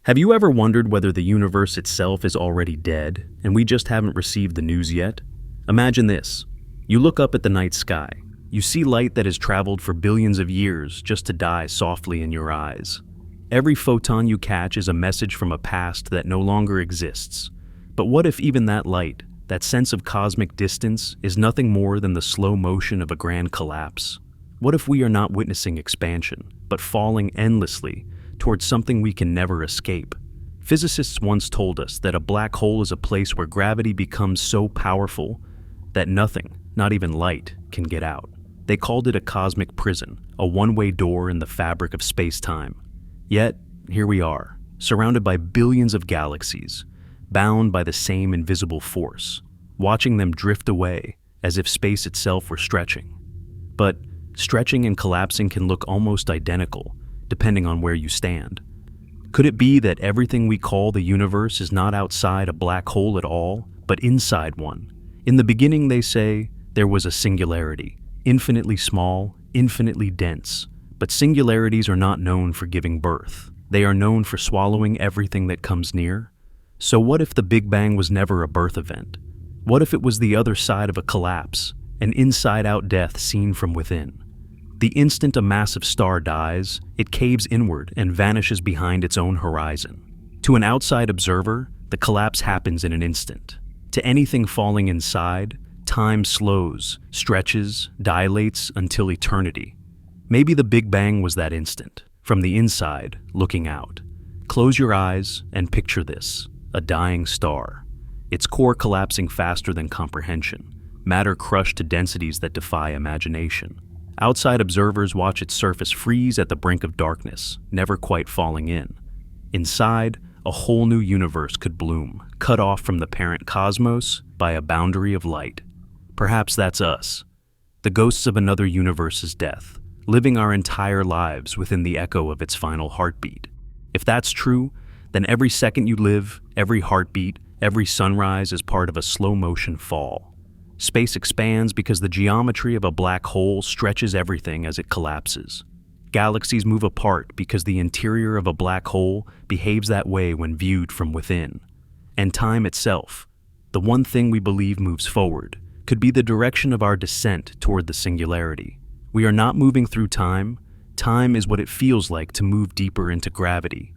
Have you ever wondered whether the universe itself is already dead, and we just haven't received the news yet? Imagine this. You look up at the night sky. You see light that has traveled for billions of years just to die softly in your eyes. Every photon you catch is a message from a past that no longer exists. But what if even that light, that sense of cosmic distance, is nothing more than the slow motion of a grand collapse? What if we are not witnessing expansion, but falling endlessly towards something we can never escape? Physicists once told us that a black hole is a place where gravity becomes so powerful that nothing, not even light, can get out. They called it a cosmic prison, a one-way door in the fabric of space-time. Yet, here we are, surrounded by billions of galaxies, bound by the same invisible force, watching them drift away as if space itself were stretching. But stretching and collapsing can look almost identical, depending on where you stand. Could it be that everything we call the universe is not outside a black hole at all, but inside one? In the beginning, they say, there was a singularity, infinitely small, infinitely dense. But singularities are not known for giving birth. They are known for swallowing everything that comes near. So what if the Big Bang was never a birth event? What if it was the other side of a collapse, an inside-out death seen from within? The instant a massive star dies, it caves inward and vanishes behind its own horizon. To an outside observer, the collapse happens in an instant. To anything falling inside, time slows, stretches, dilates until eternity. Maybe the Big Bang was that instant, from the inside, looking out. Close your eyes and picture this, a dying star. Its core collapsing faster than comprehension, matter crushed to densities that defy imagination. Outside observers watch its surface freeze at the brink of darkness, never quite falling in. Inside, a whole new universe could bloom, cut off from the parent cosmos by a boundary of light. Perhaps that's us, the ghosts of another universe's death, living our entire lives within the echo of its final heartbeat. If that's true, then every second you live, every heartbeat, every sunrise is part of a slow-motion fall. Space expands because the geometry of a black hole stretches everything as it collapses. Galaxies move apart because the interior of a black hole behaves that way when viewed from within. And time itself, the one thing we believe moves forward, could be the direction of our descent toward the singularity. We are not moving through time. Time is what it feels like to move deeper into gravity.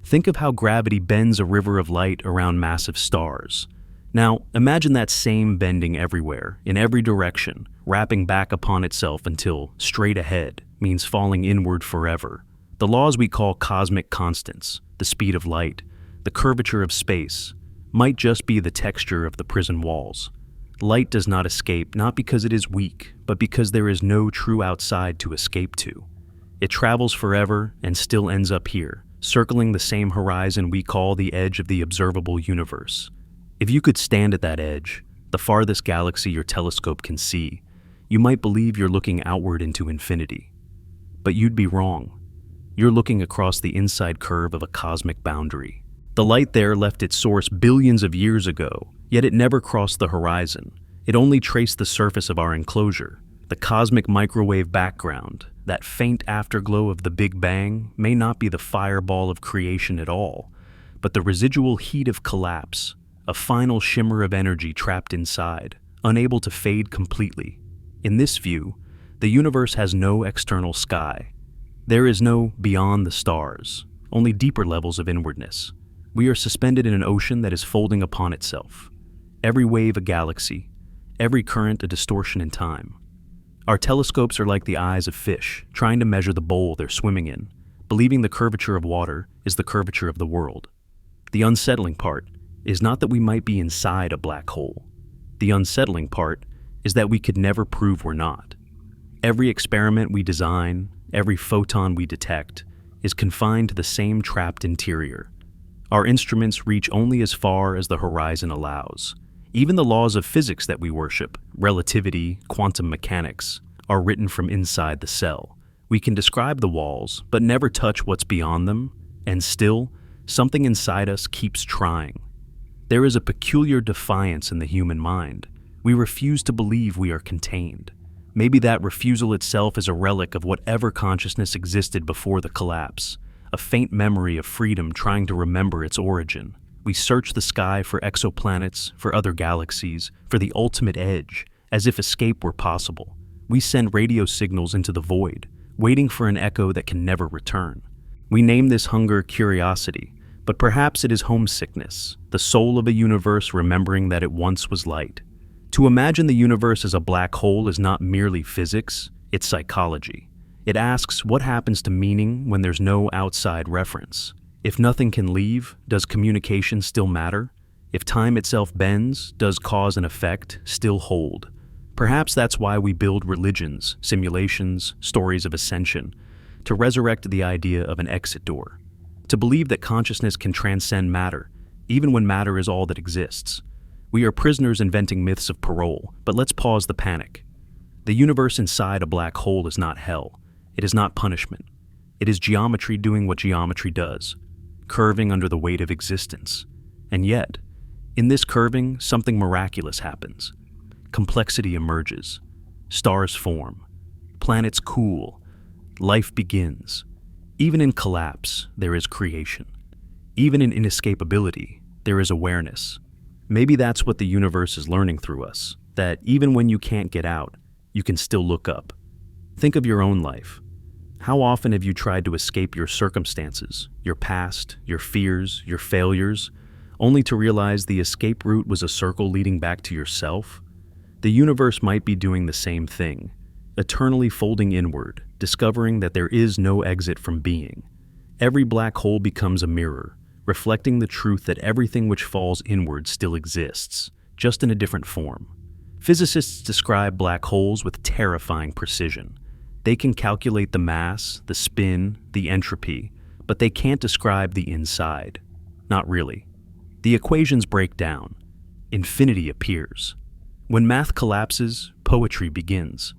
Think of how gravity bends a river of light around massive stars. Now, imagine that same bending everywhere, in every direction, wrapping back upon itself until straight ahead means falling inward forever. The laws we call cosmic constants, the speed of light, the curvature of space, might just be the texture of the prison walls. Light does not escape, not because it is weak, but because there is no true outside to escape to. It travels forever and still ends up here, circling the same horizon we call the edge of the observable universe. If you could stand at that edge, the farthest galaxy your telescope can see, you might believe you're looking outward into infinity. But you'd be wrong. You're looking across the inside curve of a cosmic boundary. The light there left its source billions of years ago, yet it never crossed the horizon. It only traced the surface of our enclosure. The cosmic microwave background, that faint afterglow of the Big Bang, may not be the fireball of creation at all, but the residual heat of collapse, a final shimmer of energy trapped inside, unable to fade completely. In this view, the universe has no external sky. There is no beyond the stars, only deeper levels of inwardness. We are suspended in an ocean that is folding upon itself. Every wave a galaxy, every current a distortion in time. Our telescopes are like the eyes of fish, trying to measure the bowl they're swimming in, believing the curvature of water is the curvature of the world. The unsettling part is not that we might be inside a black hole. The unsettling part is that we could never prove we're not. Every experiment we design, every photon we detect, is confined to the same trapped interior. Our instruments reach only as far as the horizon allows. Even the laws of physics that we worship, relativity, quantum mechanics, are written from inside the cell. We can describe the walls, but never touch what's beyond them, and still, something inside us keeps trying. There is a peculiar defiance in the human mind. We refuse to believe we are contained. Maybe that refusal itself is a relic of whatever consciousness existed before the collapse, a faint memory of freedom trying to remember its origin. We search the sky for exoplanets, for other galaxies, for the ultimate edge, as if escape were possible. We send radio signals into the void, waiting for an echo that can never return. We name this hunger curiosity, but perhaps it is homesickness, the soul of a universe remembering that it once was light. To imagine the universe as a black hole is not merely physics, it's psychology. It asks what happens to meaning when there's no outside reference. If nothing can leave, does communication still matter? If time itself bends, does cause and effect still hold? Perhaps that's why we build religions, simulations, stories of ascension, to resurrect the idea of an exit door, to believe that consciousness can transcend matter, even when matter is all that exists. We are prisoners inventing myths of parole, but let's pause the panic. The universe inside a black hole is not hell. It is not punishment. It is geometry doing what geometry does, curving under the weight of existence. And yet, in this curving, something miraculous happens. Complexity emerges. Stars form. Planets cool. Life begins. Even in collapse, there is creation. Even in inescapability, there is awareness. Maybe that's what the universe is learning through us, that even when you can't get out, you can still look up. Think of your own life. How often have you tried to escape your circumstances, your past, your fears, your failures, only to realize the escape route was a circle leading back to yourself? The universe might be doing the same thing, eternally folding inward, discovering that there is no exit from being. Every black hole becomes a mirror, reflecting the truth that everything which falls inward still exists, just in a different form. Physicists describe black holes with terrifying precision. They can calculate the mass, the spin, the entropy, but they can't describe the inside. Not really. The equations break down. Infinity appears. When math collapses, poetry begins.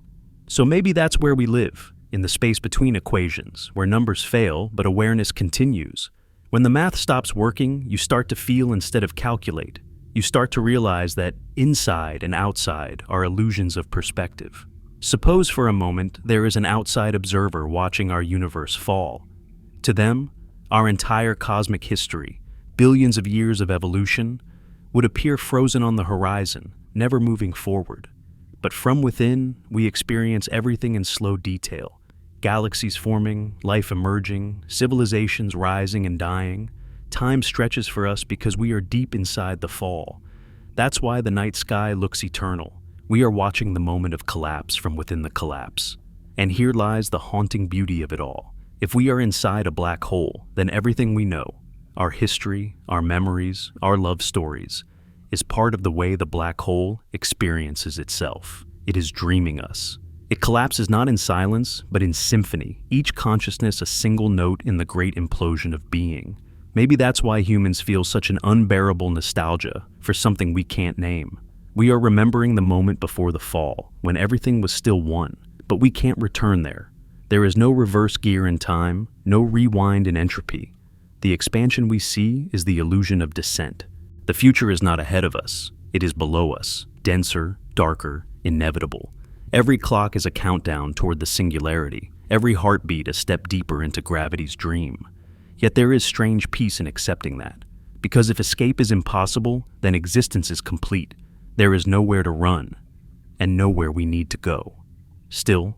So maybe that's where we live, in the space between equations, where numbers fail but awareness continues. When the math stops working, you start to feel instead of calculate. You start to realize that inside and outside are illusions of perspective. Suppose for a moment there is an outside observer watching our universe fall. To them, our entire cosmic history, billions of years of evolution, would appear frozen on the horizon, never moving forward. But from within, we experience everything in slow detail. Galaxies forming, life emerging, civilizations rising and dying. Time stretches for us because we are deep inside the fall. That's why the night sky looks eternal. We are watching the moment of collapse from within the collapse. And here lies the haunting beauty of it all. If we are inside a black hole, then everything we know, our history, our memories, our love stories, is part of the way the black hole experiences itself. It is dreaming us. It collapses not in silence, but in symphony, each consciousness a single note in the great implosion of being. Maybe that's why humans feel such an unbearable nostalgia for something we can't name. We are remembering the moment before the fall, when everything was still one, but we can't return there. There is no reverse gear in time, no rewind in entropy. The expansion we see is the illusion of descent. The future is not ahead of us, it is below us, denser, darker, inevitable. Every clock is a countdown toward the singularity, every heartbeat a step deeper into gravity's dream. Yet there is strange peace in accepting that. Because if escape is impossible, then existence is complete. There is nowhere to run, and nowhere we need to go. Still,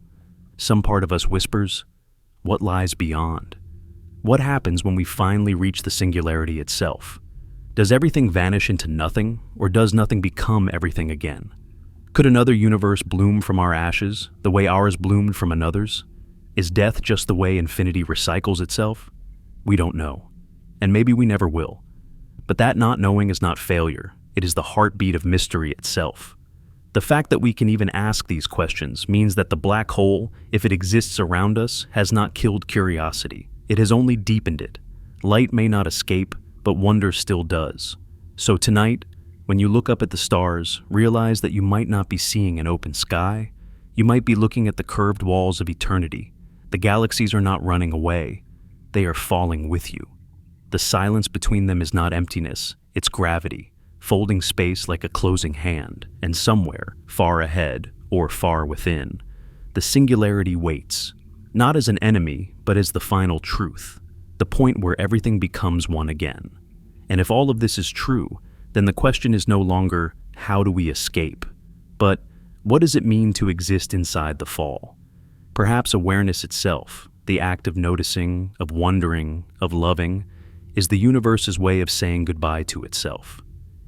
some part of us whispers, what lies beyond? What happens when we finally reach the singularity itself? Does everything vanish into nothing, or does nothing become everything again? Could another universe bloom from our ashes, the way ours bloomed from another's? Is death just the way infinity recycles itself? We don't know, and maybe we never will. But that not knowing is not failure, it is the heartbeat of mystery itself. The fact that we can even ask these questions means that the black hole, if it exists around us, has not killed curiosity. It has only deepened it. Light may not escape, but wonder still does. So tonight, when you look up at the stars, realize that you might not be seeing an open sky. You might be looking at the curved walls of eternity. The galaxies are not running away. They are falling with you. The silence between them is not emptiness, it's gravity, folding space like a closing hand, and somewhere, far ahead or far within, the singularity waits, not as an enemy, but as the final truth. the point where everything becomes one again. And if all of this is true, then the question is no longer, how do we escape? But what does it mean to exist inside the fall? Perhaps awareness itself, the act of noticing, of wondering, of loving, is the universe's way of saying goodbye to itself.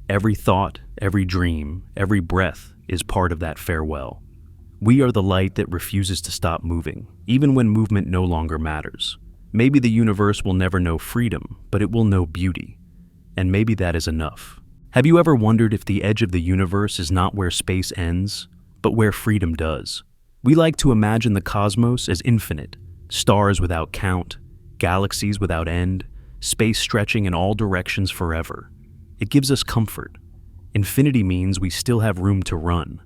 Every thought, every dream, every breath is part of that farewell. We are the light that refuses to stop moving, even when movement no longer matters. Maybe the universe will never know freedom, but it will know beauty. And maybe that is enough. Have you ever wondered if the edge of the universe is not where space ends, but where freedom does? We like to imagine the cosmos as infinite, stars without count, galaxies without end, space stretching in all directions forever. It gives us comfort. Infinity means we still have room to run.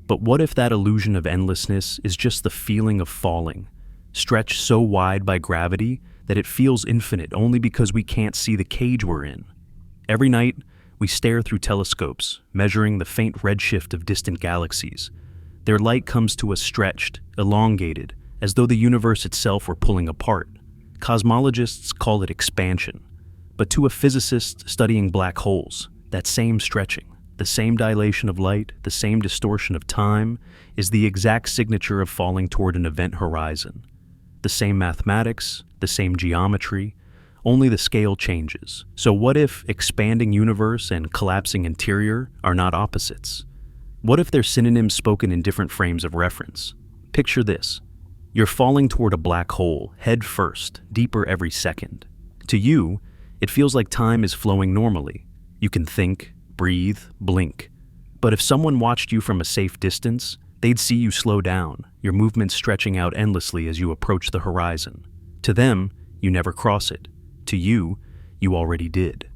But what if that illusion of endlessness is just the feeling of falling, stretched so wide by gravity that it feels infinite only because we can't see the cage we're in? Every night, we stare through telescopes, measuring the faint redshift of distant galaxies. Their light comes to us stretched, elongated, as though the universe itself were pulling apart. Cosmologists call it expansion. But to a physicist studying black holes, that same stretching, the same dilation of light, the same distortion of time, is the exact signature of falling toward an event horizon. The same mathematics, the same geometry, only the scale changes. So what if expanding universe and collapsing interior are not opposites? What if they're synonyms spoken in different frames of reference? Picture this. You're falling toward a black hole, head first, deeper every second. To you, it feels like time is flowing normally. You can think, breathe, blink. But if someone watched you from a safe distance, they'd see you slow down, your movements stretching out endlessly as you approach the horizon. To them, you never cross it. To you, you already did.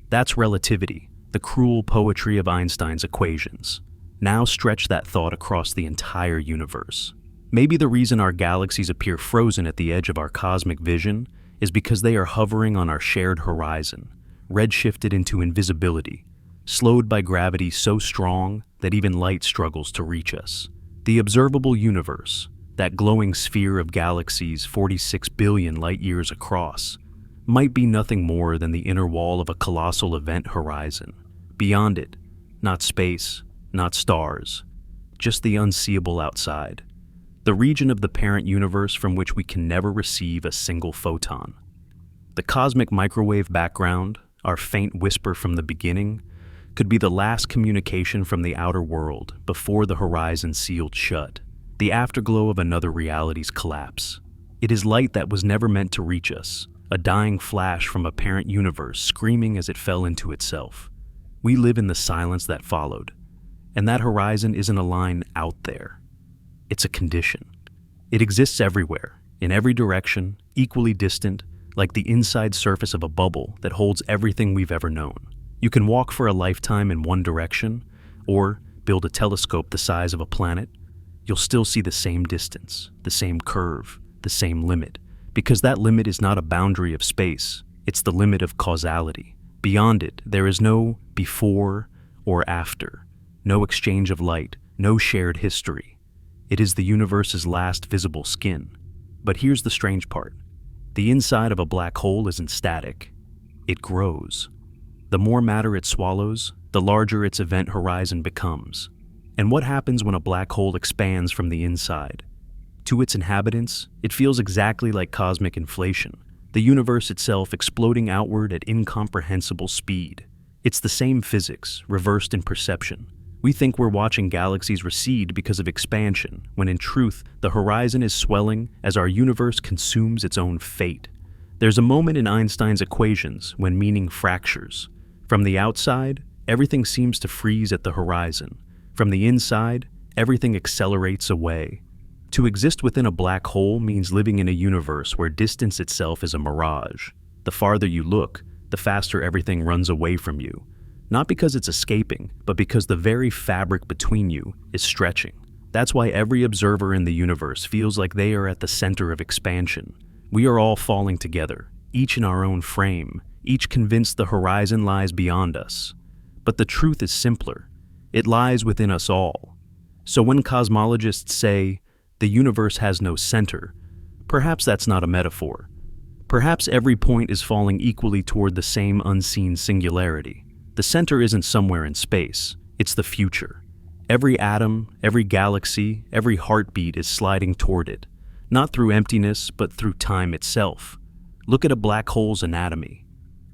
That's relativity, the cruel poetry of Einstein's equations. Now stretch that thought across the entire universe. Maybe the reason our galaxies appear frozen at the edge of our cosmic vision is because they are hovering on our shared horizon, redshifted into invisibility, slowed by gravity so strong that even light struggles to reach us. The observable universe, that glowing sphere of galaxies 46 billion light-years across, might be nothing more than the inner wall of a colossal event horizon. Beyond it, not space, not stars, just the unseeable outside. The region of the parent universe from which we can never receive a single photon. The cosmic microwave background, our faint whisper from the beginning, could be the last communication from the outer world before the horizon sealed shut, the afterglow of another reality's collapse. It is light that was never meant to reach us, a dying flash from a parent universe screaming as it fell into itself. We live in the silence that followed, and that horizon isn't a line out there. It's a condition. It exists everywhere, in every direction, equally distant, like the inside surface of a bubble that holds everything we've ever known. You can walk for a lifetime in one direction, or build a telescope the size of a planet. You'll still see the same distance, the same curve, the same limit, because that limit is not a boundary of space, it's the limit of causality. Beyond it, there is no before or after, no exchange of light, no shared history. It is the universe's last visible skin. But here's the strange part. The inside of a black hole isn't static. It grows. The more matter it swallows, the larger its event horizon becomes. And what happens when a black hole expands from the inside? To its inhabitants, it feels exactly like cosmic inflation, the universe itself exploding outward at incomprehensible speed. It's the same physics, reversed in perception. We think we're watching galaxies recede because of expansion, when in truth, the horizon is swelling as our universe consumes its own fate. There's a moment in Einstein's equations when meaning fractures. From the outside, everything seems to freeze at the horizon. From the inside, everything accelerates away. To exist within a black hole means living in a universe where distance itself is a mirage. The farther you look, the faster everything runs away from you. Not because it's escaping, but because the very fabric between you is stretching. That's why every observer in the universe feels like they are at the center of expansion. We are all falling together, each in our own frame, each convinced the horizon lies beyond us. But the truth is simpler. It lies within us all. So when cosmologists say, the universe has no center, perhaps that's not a metaphor. Perhaps every point is falling equally toward the same unseen singularity. The center isn't somewhere in space, it's the future. Every atom, every galaxy, every heartbeat is sliding toward it, not through emptiness, but through time itself. Look at a black hole's anatomy.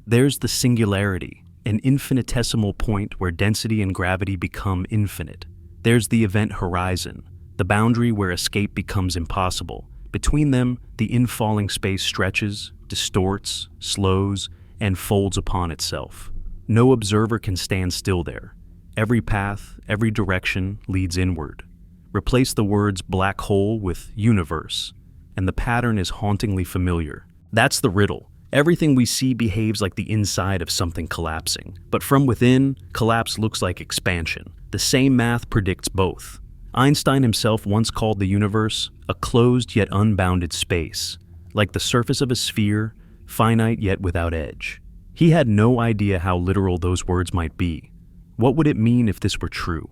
There's the singularity, an infinitesimal point where density and gravity become infinite. There's the event horizon, the boundary where escape becomes impossible. Between them, the infalling space stretches, distorts, slows, and folds upon itself. No observer can stand still there. Every path, every direction leads inward. Replace the words black hole with universe, and the pattern is hauntingly familiar. That's the riddle. Everything we see behaves like the inside of something collapsing. But from within, collapse looks like expansion. The same math predicts both. Einstein himself once called the universe a closed yet unbounded space, like the surface of a sphere, finite yet without edge. He had no idea how literal those words might be. What would it mean if this were true?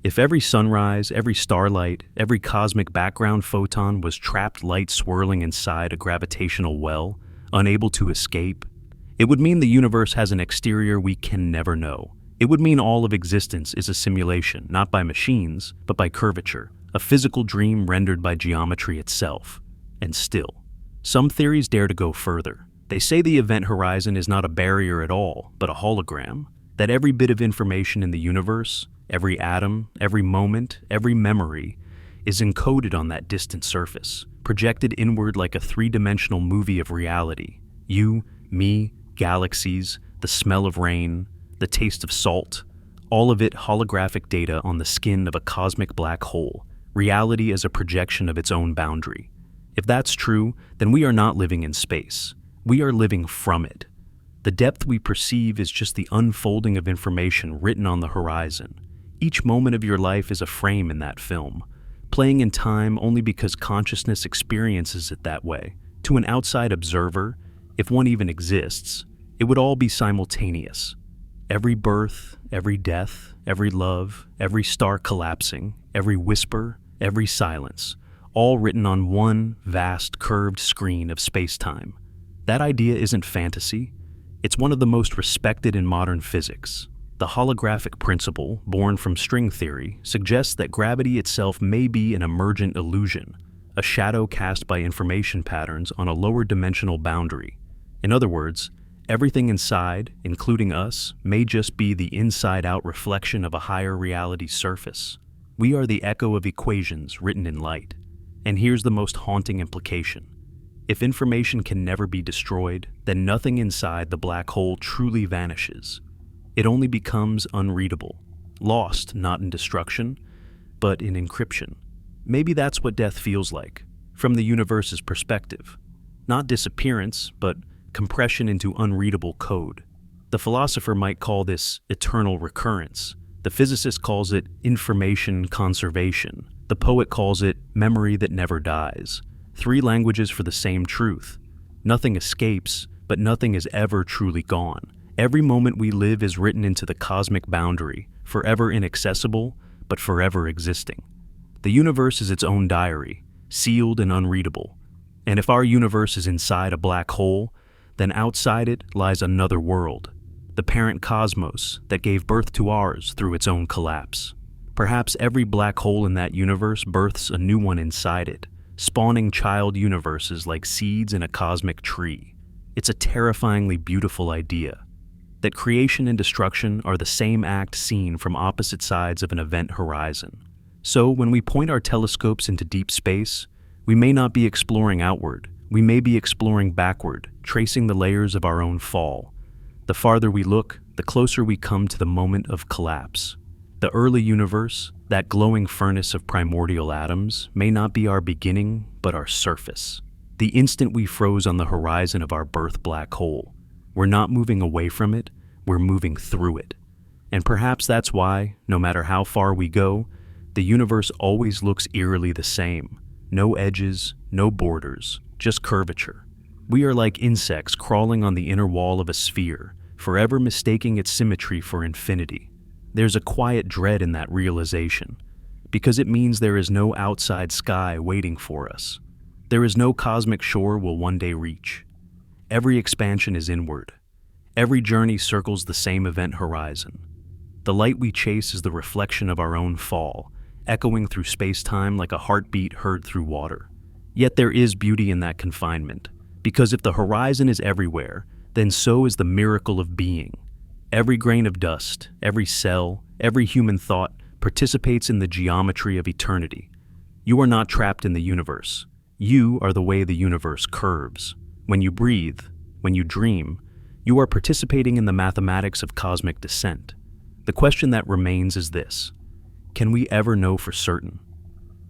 If every sunrise, every starlight, every cosmic background photon was trapped light swirling inside a gravitational well, unable to escape, it would mean the universe has an exterior we can never know. It would mean all of existence is a simulation, not by machines, but by curvature, a physical dream rendered by geometry itself. And still, some theories dare to go further. They say the event horizon is not a barrier at all, but a hologram, that every bit of information in the universe, every atom, every moment, every memory, is encoded on that distant surface, projected inward like a three-dimensional movie of reality. You, me, galaxies, the smell of rain, the taste of salt, all of it holographic data on the skin of a cosmic black hole, reality as a projection of its own boundary. If that's true, then we are not living in space. We are living from it. The depth we perceive is just the unfolding of information written on the horizon. Each moment of your life is a frame in that film, playing in time only because consciousness experiences it that way. To an outside observer, if one even exists, it would all be simultaneous. Every birth, every death, every love, every star collapsing, every whisper, every silence, all written on one vast curved screen of space-time. That idea isn't fantasy. It's one of the most respected in modern physics. The holographic principle, born from string theory, suggests that gravity itself may be an emergent illusion, a shadow cast by information patterns on a lower dimensional boundary. In other words, everything inside, including us, may just be the inside-out reflection of a higher reality surface. We are the echo of equations written in light. And here's the most haunting implication. If information can never be destroyed, then nothing inside the black hole truly vanishes. It only becomes unreadable, lost not in destruction, but in encryption. Maybe that's what death feels like, from the universe's perspective. Not disappearance, but compression into unreadable code. The philosopher might call this eternal recurrence. The physicist calls it information conservation. The poet calls it memory that never dies. Three languages for the same truth. Nothing escapes, but nothing is ever truly gone. Every moment we live is written into the cosmic boundary, forever inaccessible, but forever existing. The universe is its own diary, sealed and unreadable. And if our universe is inside a black hole, then outside it lies another world, the parent cosmos that gave birth to ours through its own collapse. Perhaps every black hole in that universe births a new one inside it, spawning child universes like seeds in a cosmic tree. It's a terrifyingly beautiful idea, that creation and destruction are the same act seen from opposite sides of an event horizon. So when we point our telescopes into deep space, we may not be exploring outward, we may be exploring backward, tracing the layers of our own fall. The farther we look, the closer we come to the moment of collapse. The early universe, that glowing furnace of primordial atoms, may not be our beginning, but our surface. The instant we froze on the horizon of our birth black hole, we're not moving away from it, we're moving through it. And perhaps that's why, no matter how far we go, the universe always looks eerily the same. No edges, no borders, just curvature. We are like insects crawling on the inner wall of a sphere, forever mistaking its symmetry for infinity. There's a quiet dread in that realization, because it means there is no outside sky waiting for us. There is no cosmic shore we'll one day reach. every expansion is inward. Every journey circles the same event horizon. The light we chase is the reflection of our own fall, echoing through space-time like a heartbeat heard through water. Yet there is beauty in that confinement, because if the horizon is everywhere, then so is the miracle of being. Every grain of dust, every cell, every human thought participates in the geometry of eternity. You are not trapped in the universe. You are the way the universe curves. When you breathe, when you dream, you are participating in the mathematics of cosmic descent. The question that remains is this: can we ever know for certain?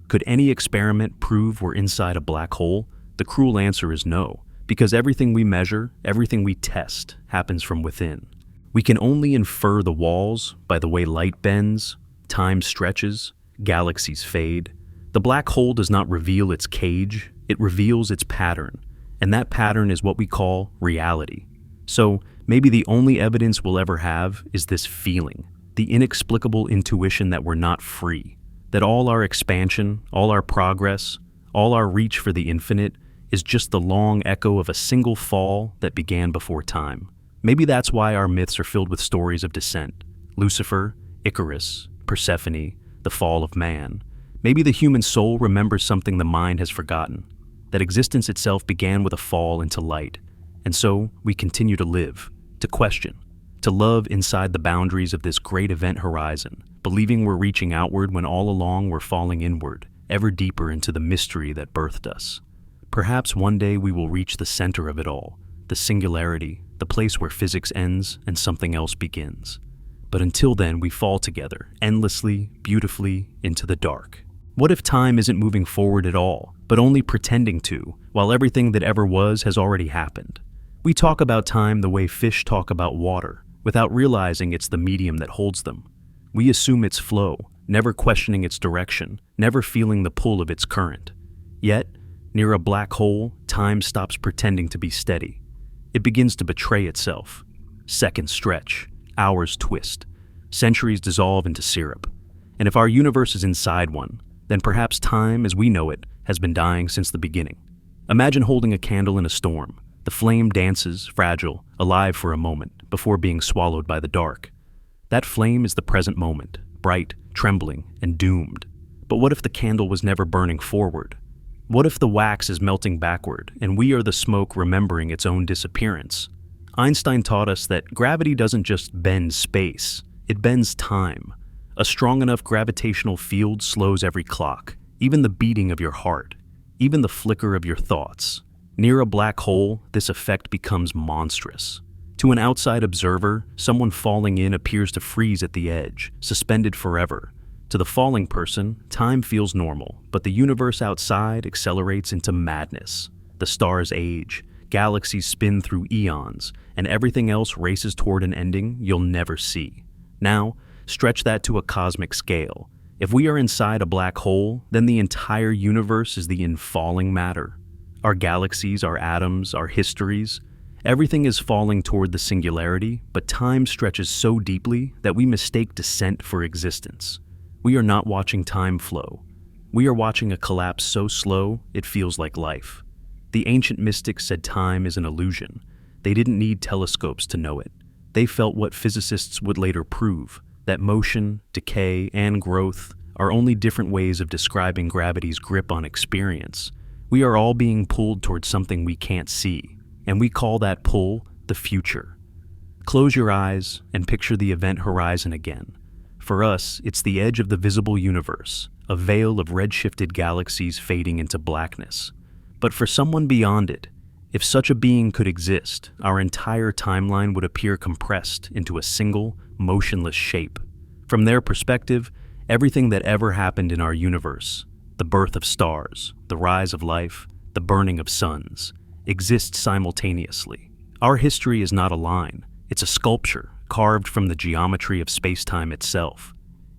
Could any experiment prove we're inside a black hole? The cruel answer is no, because everything we measure, everything we test, happens from within. We can only infer the walls by the way light bends, time stretches, galaxies fade. The black hole does not reveal its cage, it reveals its pattern, and that pattern is what we call reality. So, maybe the only evidence we'll ever have is this feeling, the inexplicable intuition that we're not free, that all our expansion, all our progress, all our reach for the infinite is just the long echo of a single fall that began before time. Maybe that's why our myths are filled with stories of descent: Lucifer, Icarus, Persephone, the fall of man. Maybe the human soul remembers something the mind has forgotten, that existence itself began with a fall into light, and so we continue to live, to question, to love inside the boundaries of this great event horizon, believing we're reaching outward when all along we're falling inward, ever deeper into the mystery that birthed us. Perhaps one day we will reach the center of it all, the singularity, the place where physics ends and something else begins. But until then, we fall together, endlessly, beautifully, into the dark. What if time isn't moving forward at all, but only pretending to, while everything that ever was has already happened? We talk about time the way fish talk about water, without realizing it's the medium that holds them. We assume its flow, never questioning its direction, never feeling the pull of its current. Yet, near a black hole, time stops pretending to be steady. It begins to betray itself. Seconds stretch, hours twist, centuries dissolve into syrup. And if our universe is inside one, then perhaps time, as we know it, has been dying since the beginning. Imagine holding a candle in a storm. The flame dances, fragile, alive for a moment, before being swallowed by the dark. That flame is the present moment, bright, trembling, and doomed. But what if the candle was never burning forward? What if the wax is melting backward, and we are the smoke remembering its own disappearance? Einstein taught us that gravity doesn't just bend space, it bends time. A strong enough gravitational field slows every clock, even the beating of your heart, even the flicker of your thoughts. Near a black hole, this effect becomes monstrous. To an outside observer, someone falling in appears to freeze at the edge, suspended forever. To the falling person, time feels normal, but the universe outside accelerates into madness. The stars age, galaxies spin through eons, and everything else races toward an ending you'll never see. Now, stretch that to a cosmic scale. If we are inside a black hole, then the entire universe is the infalling matter. Our galaxies, our atoms, our histories, everything is falling toward the singularity, but time stretches so deeply that we mistake descent for existence. We are not watching time flow. We are watching a collapse so slow, it feels like life. The ancient mystics said time is an illusion. They didn't need telescopes to know it. They felt what physicists would later prove, that motion, decay, and growth are only different ways of describing gravity's grip on experience. We are all being pulled towards something we can't see, and we call that pull the future. Close your eyes and picture the event horizon again. For us, it's the edge of the visible universe, a veil of red-shifted galaxies fading into blackness. But for someone beyond it, if such a being could exist, our entire timeline would appear compressed into a single, motionless shape. From their perspective, everything that ever happened in our universe, the birth of stars, the rise of life, the burning of suns, exists simultaneously. Our history is not a line, it's a sculpture carved from the geometry of space-time itself.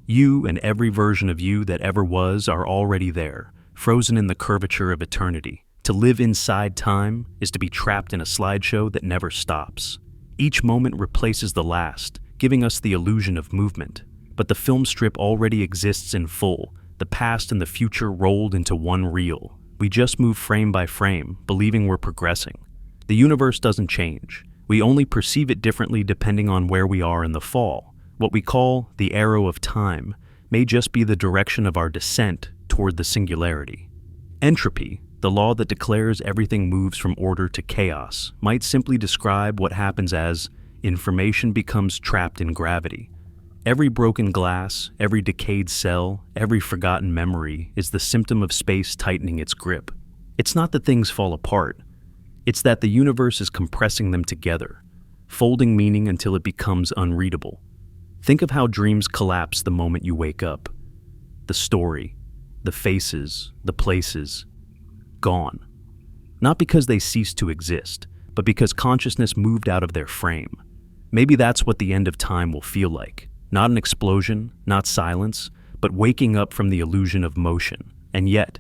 You and every version of you that ever was are already there, frozen in the curvature of eternity. To live inside time is to be trapped in a slideshow that never stops. Each moment replaces the last, giving us the illusion of movement. But the film strip already exists in full, the past and the future rolled into one reel. We just move frame by frame, believing we're progressing. The universe doesn't change. We only perceive it differently depending on where we are in the fall. What we call the arrow of time may just be the direction of our descent toward the singularity. Entropy, the law that declares everything moves from order to chaos, might simply describe what happens as information becomes trapped in gravity. Every broken glass, every decayed cell, every forgotten memory is the symptom of space tightening its grip. It's not that things fall apart. It's that the universe is compressing them together, folding meaning until it becomes unreadable. Think of how dreams collapse the moment you wake up. The story, the faces, the places, gone. Not because they ceased to exist, but because consciousness moved out of their frame. Maybe that's what the end of time will feel like. Not an explosion, not silence, but waking up from the illusion of motion. And yet,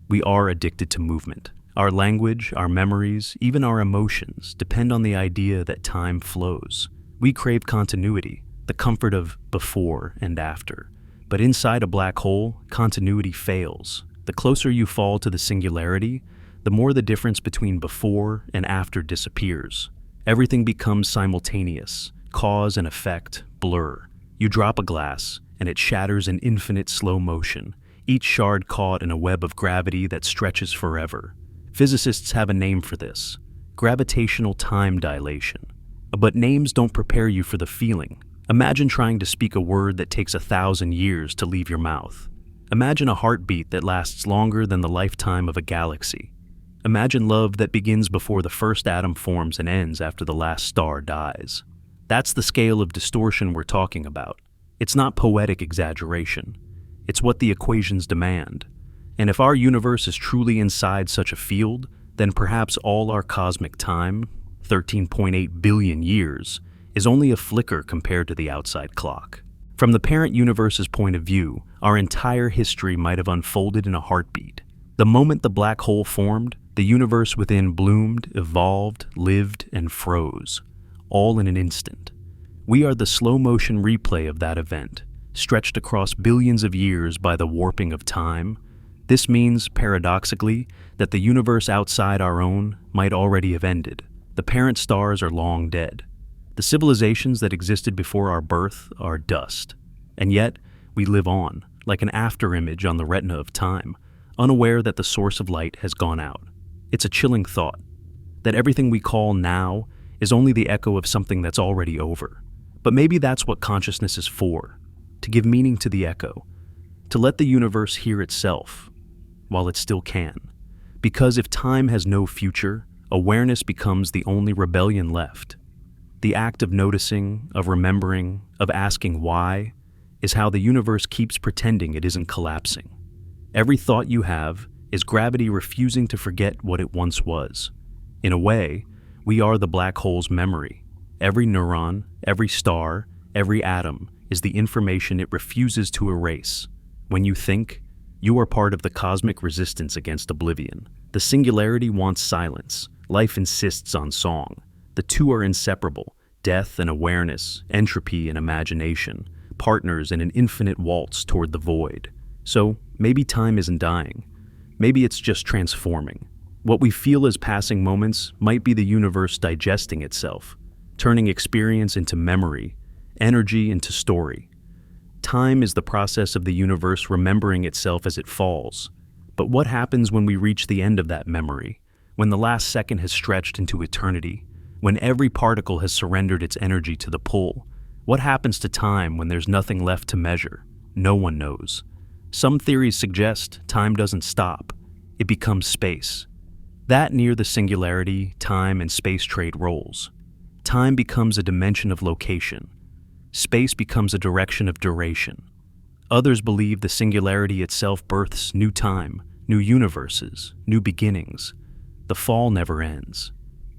we are addicted to movement. Our language, our memories, even our emotions depend on the idea that time flows. We crave continuity, the comfort of before and after. But inside a black hole, continuity fails. The closer you fall to the singularity, the more the difference between before and after disappears. Everything becomes simultaneous, cause and effect blur. You drop a glass, and it shatters in infinite slow motion, each shard caught in a web of gravity that stretches forever. Physicists have a name for this: gravitational time dilation. But names don't prepare you for the feeling. Imagine trying to speak a word that takes 1,000 years to leave your mouth. Imagine a heartbeat that lasts longer than the lifetime of a galaxy. Imagine love that begins before the first atom forms and ends after the last star dies. That's the scale of distortion we're talking about. It's not poetic exaggeration. It's what the equations demand. And if our universe is truly inside such a field, then perhaps all our cosmic time, 13.8 billion years, is only a flicker compared to the outside clock. From the parent universe's point of view, our entire history might have unfolded in a heartbeat. The moment the black hole formed, the universe within bloomed, evolved, lived, and froze, all in an instant. We are the slow-motion replay of that event, stretched across billions of years by the warping of time. This means, paradoxically, that the universe outside our own might already have ended. The parent stars are long dead. The civilizations that existed before our birth are dust. And yet, we live on, like an afterimage on the retina of time, unaware that the source of light has gone out. It's a chilling thought, that everything we call now is only the echo of something that's already over. But maybe that's what consciousness is for, to give meaning to the echo, to let the universe hear itself, while it still can. Because if time has no future, awareness becomes the only rebellion left. The act of noticing, of remembering, of asking why, is how the universe keeps pretending it isn't collapsing. Every thought you have is gravity refusing to forget what it once was. In a way, we are the black hole's memory. Every neuron, every star, every atom is the information it refuses to erase. When you think, you are part of the cosmic resistance against oblivion. The singularity wants silence. Life insists on song. The two are inseparable: death and awareness, entropy and imagination, partners in an infinite waltz toward the void. So maybe time isn't dying. Maybe it's just transforming. What we feel as passing moments might be the universe digesting itself, turning experience into memory, energy into story. Time is the process of the universe remembering itself as it falls. But what happens when we reach the end of that memory, when the last second has stretched into eternity, when every particle has surrendered its energy to the pull? What happens to time when there's nothing left to measure? No one knows. Some theories suggest time doesn't stop. It becomes space. That near the singularity, time and space trade roles. Time becomes a dimension of location. Space becomes a direction of duration. Others believe the singularity itself births new time, new universes, new beginnings. The fall never ends.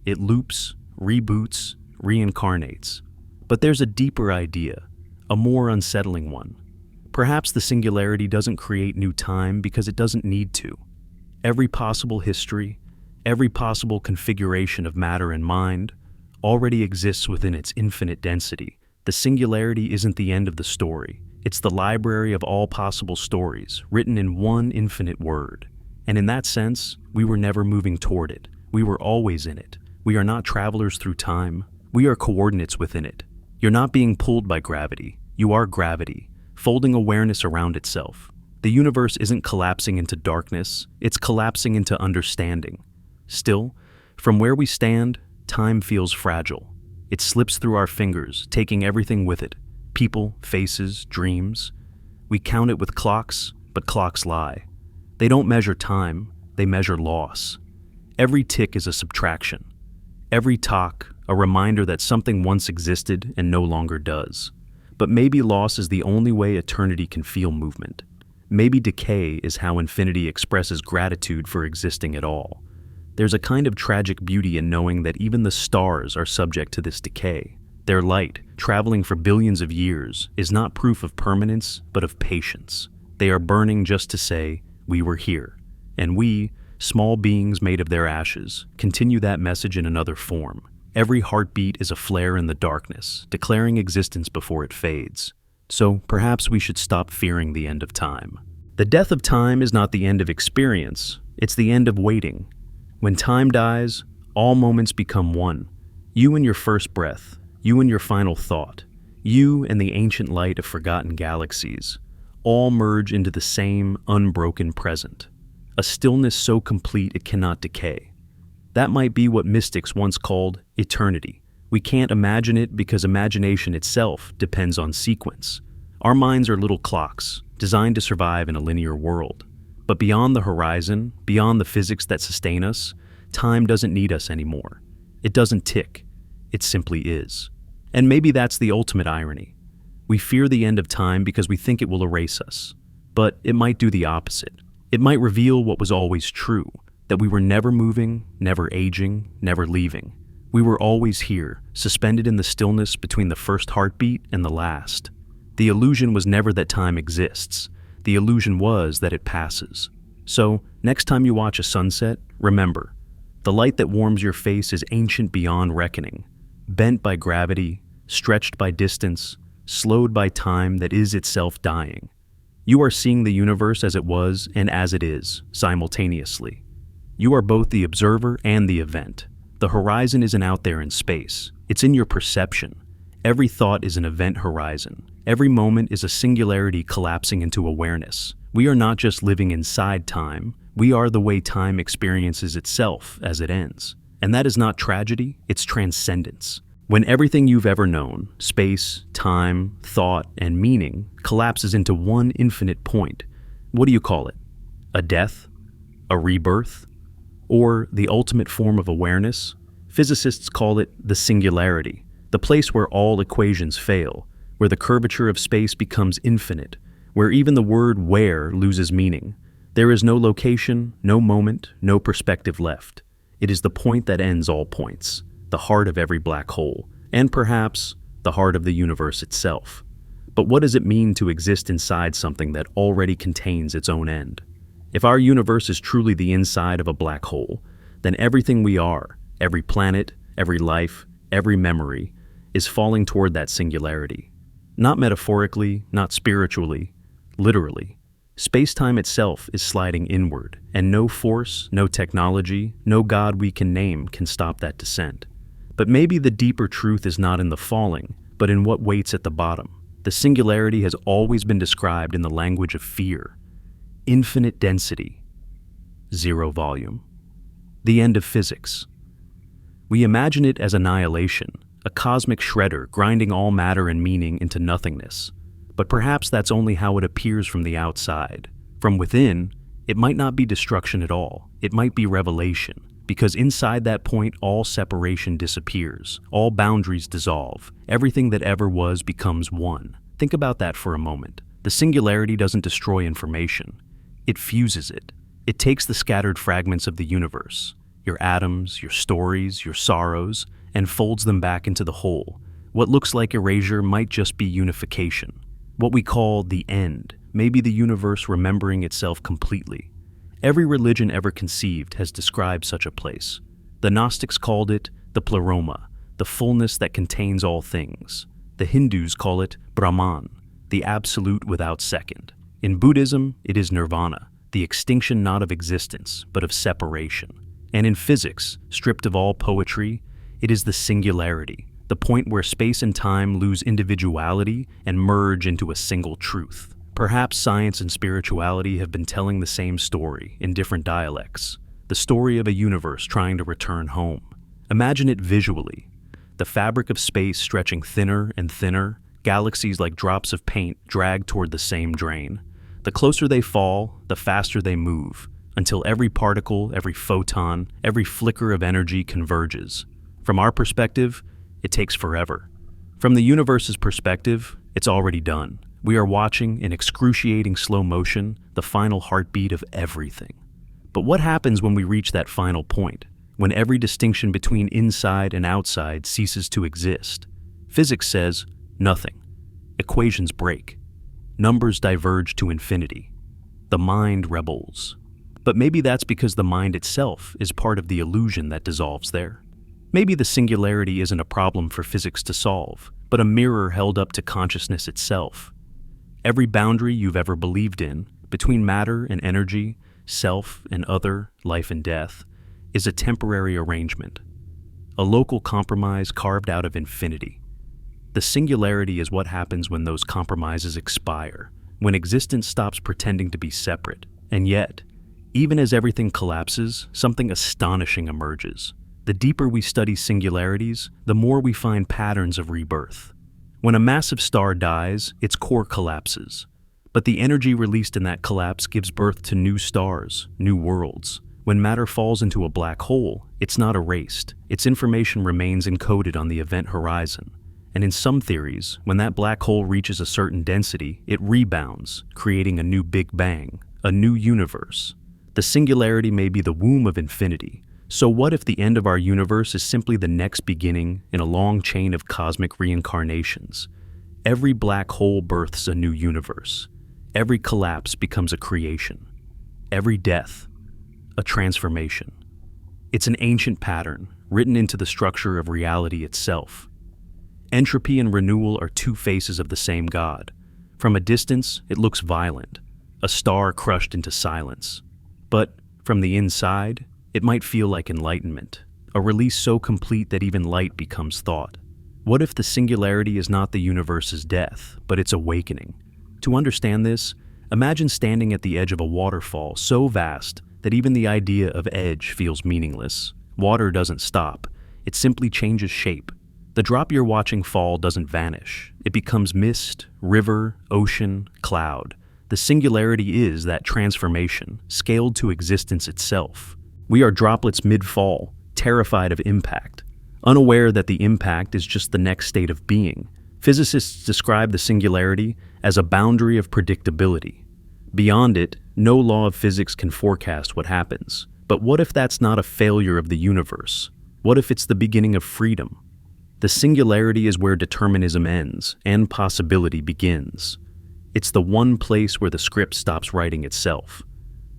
It loops, reboots, reincarnates. But there's a deeper idea, a more unsettling one. Perhaps the singularity doesn't create new time because it doesn't need to. Every possible history, every possible configuration of matter and mind already exists within its infinite density. The singularity isn't the end of the story. It's the library of all possible stories, written in one infinite word. And in that sense, we were never moving toward it. We were always in it, We are not travelers through time. We are coordinates within it. You're not being pulled by gravity. You are gravity, folding awareness around itself. The universe isn't collapsing into darkness, it's collapsing into understanding. Still, from where we stand, time feels fragile. It slips through our fingers, taking everything with it. People, faces, dreams. We count it with clocks, but clocks lie. They don't measure time, they measure loss. Every tick is a subtraction. Every talk, a reminder that something once existed and no longer does. But maybe loss is the only way eternity can feel movement. Maybe decay is how infinity expresses gratitude for existing at all. There's a kind of tragic beauty in knowing that even the stars are subject to this decay. Their light, traveling for billions of years, is not proof of permanence, but of patience. They are burning just to say, we were here. And we, small beings made of their ashes, continue that message in another form. Every heartbeat is a flare in the darkness, declaring existence before it fades. So perhaps we should stop fearing the end of time. The death of time is not the end of experience, it's the end of waiting. When time dies, all moments become one. You and your first breath, you and your final thought, you and the ancient light of forgotten galaxies, all merge into the same unbroken present. A stillness so complete it cannot decay. That might be what mystics once called eternity. We can't imagine it because imagination itself depends on sequence. Our minds are little clocks, designed to survive in a linear world. But beyond the horizon, beyond the physics that sustain us, time doesn't need us anymore. It doesn't tick. It simply is. And maybe that's the ultimate irony. We fear the end of time because we think it will erase us. But it might do the opposite. It might reveal what was always true, that we were never moving, never aging, never leaving. We were always here, suspended in the stillness between the first heartbeat and the last. The illusion was never that time exists. The illusion was that it passes. So, next time you watch a sunset, remember, the light that warms your face is ancient beyond reckoning, bent by gravity, stretched by distance, slowed by time that is itself dying. You are seeing the universe as it was and as it is, simultaneously. You are both the observer and the event. The horizon isn't out there in space. It's in your perception. Every thought is an event horizon. Every moment is a singularity collapsing into awareness. We are not just living inside time. We are the way time experiences itself as it ends. And that is not tragedy, it's transcendence. When everything you've ever known, space, time, thought, and meaning, collapses into one infinite point, what do you call it? A death? A rebirth? Or the ultimate form of awareness? Physicists call it the singularity, the place where all equations fail, where the curvature of space becomes infinite, where even the word where loses meaning. There is no location, no moment, no perspective left. It is the point that ends all points, the heart of every black hole, and perhaps the heart of the universe itself. But what does it mean to exist inside something that already contains its own end? If our universe is truly the inside of a black hole, then everything we are, every planet, every life, every memory, is falling toward that singularity. Not metaphorically, not spiritually, literally. Space-time itself is sliding inward, and no force, no technology, no God we can name can stop that descent. But maybe the deeper truth is not in the falling, but in what waits at the bottom. The singularity has always been described in the language of fear. Infinite density, zero volume. The end of physics. We imagine it as annihilation, a cosmic shredder grinding all matter and meaning into nothingness. But perhaps that's only how it appears from the outside. From within, it might not be destruction at all. It might be revelation, because inside that point all separation disappears, all boundaries dissolve, everything that ever was becomes one. Think about that for a moment. The singularity doesn't destroy information. It fuses it. It takes the scattered fragments of the universe, your atoms, your stories, your sorrows, and folds them back into the whole. What looks like erasure might just be unification. What we call the end may be the universe remembering itself completely. Every religion ever conceived has described such a place. The Gnostics called it the pleroma, the fullness that contains all things. The Hindus call it Brahman, the absolute without second. In Buddhism, it is nirvana, the extinction not of existence, but of separation. And in physics, stripped of all poetry, it is the singularity, the point where space and time lose individuality and merge into a single truth. Perhaps science and spirituality have been telling the same story in different dialects, the story of a universe trying to return home. Imagine it visually, the fabric of space stretching thinner and thinner, galaxies like drops of paint dragged toward the same drain. The closer they fall, the faster they move, until every particle, every photon, every flicker of energy converges. From our perspective, it takes forever. From the universe's perspective, it's already done. We are watching, in excruciating slow motion, the final heartbeat of everything. But what happens when we reach that final point? When every distinction between inside and outside ceases to exist? Physics says, nothing. Equations break. Numbers diverge to infinity. The mind rebels. But maybe that's because the mind itself is part of the illusion that dissolves there. Maybe the singularity isn't a problem for physics to solve, but a mirror held up to consciousness itself. Every boundary you've ever believed in, between matter and energy, self and other, life and death, is a temporary arrangement, a local compromise carved out of infinity. The singularity is what happens when those compromises expire, when existence stops pretending to be separate. And yet, even as everything collapses, something astonishing emerges. The deeper we study singularities, the more we find patterns of rebirth. When a massive star dies, its core collapses. But the energy released in that collapse gives birth to new stars, new worlds. When matter falls into a black hole, it's not erased. Its information remains encoded on the event horizon. And in some theories, when that black hole reaches a certain density, it rebounds, creating a new Big Bang, a new universe. The singularity may be the womb of infinity. So what if the end of our universe is simply the next beginning in a long chain of cosmic reincarnations? Every black hole births a new universe. Every collapse becomes a creation. Every death, a transformation. It's an ancient pattern, written into the structure of reality itself. Entropy and renewal are two faces of the same God. From a distance, it looks violent, a star crushed into silence. But from the inside, it might feel like enlightenment, a release so complete that even light becomes thought. What if the singularity is not the universe's death, but its awakening? To understand this, imagine standing at the edge of a waterfall so vast that even the idea of edge feels meaningless. Water doesn't stop, it simply changes shape. The drop you're watching fall doesn't vanish. It becomes mist, river, ocean, cloud. The singularity is that transformation, scaled to existence itself. We are droplets mid-fall, terrified of impact, unaware that the impact is just the next state of being. Physicists describe the singularity as a boundary of predictability. Beyond it, no law of physics can forecast what happens. But what if that's not a failure of the universe? What if it's the beginning of freedom? The singularity is where determinism ends and possibility begins. It's the one place where the script stops writing itself.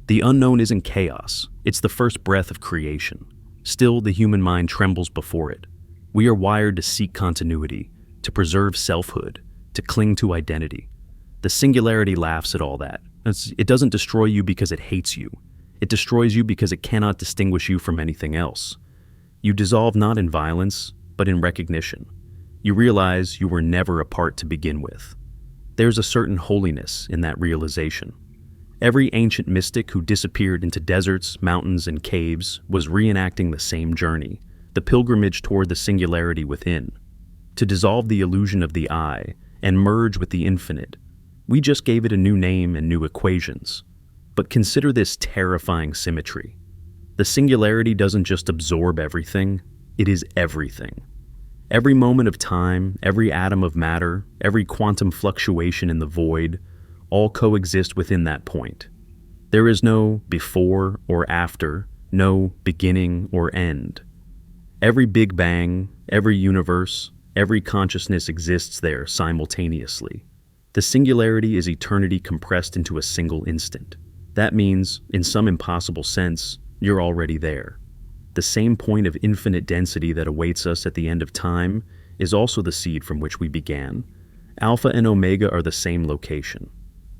The unknown isn't chaos, it's the first breath of creation. Still, the human mind trembles before it. We are wired to seek continuity, to preserve selfhood, to cling to identity. The singularity laughs at all that. It doesn't destroy you because it hates you. It destroys you because it cannot distinguish you from anything else. You dissolve not in violence, but in recognition. You realize you were never apart to begin with. There's a certain holiness in that realization. Every ancient mystic who disappeared into deserts, mountains, and caves was reenacting the same journey, the pilgrimage toward the singularity within. To dissolve the illusion of the I and merge with the infinite, we just gave it a new name and new equations. But consider this terrifying symmetry. The singularity doesn't just absorb everything, it is everything. Every moment of time, every atom of matter, every quantum fluctuation in the void, all coexist within that point. There is no before or after, no beginning or end. Every Big Bang, every universe, every consciousness exists there simultaneously. The singularity is eternity compressed into a single instant. That means, in some impossible sense, you're already there. The same point of infinite density that awaits us at the end of time is also the seed from which we began. Alpha and Omega are the same location.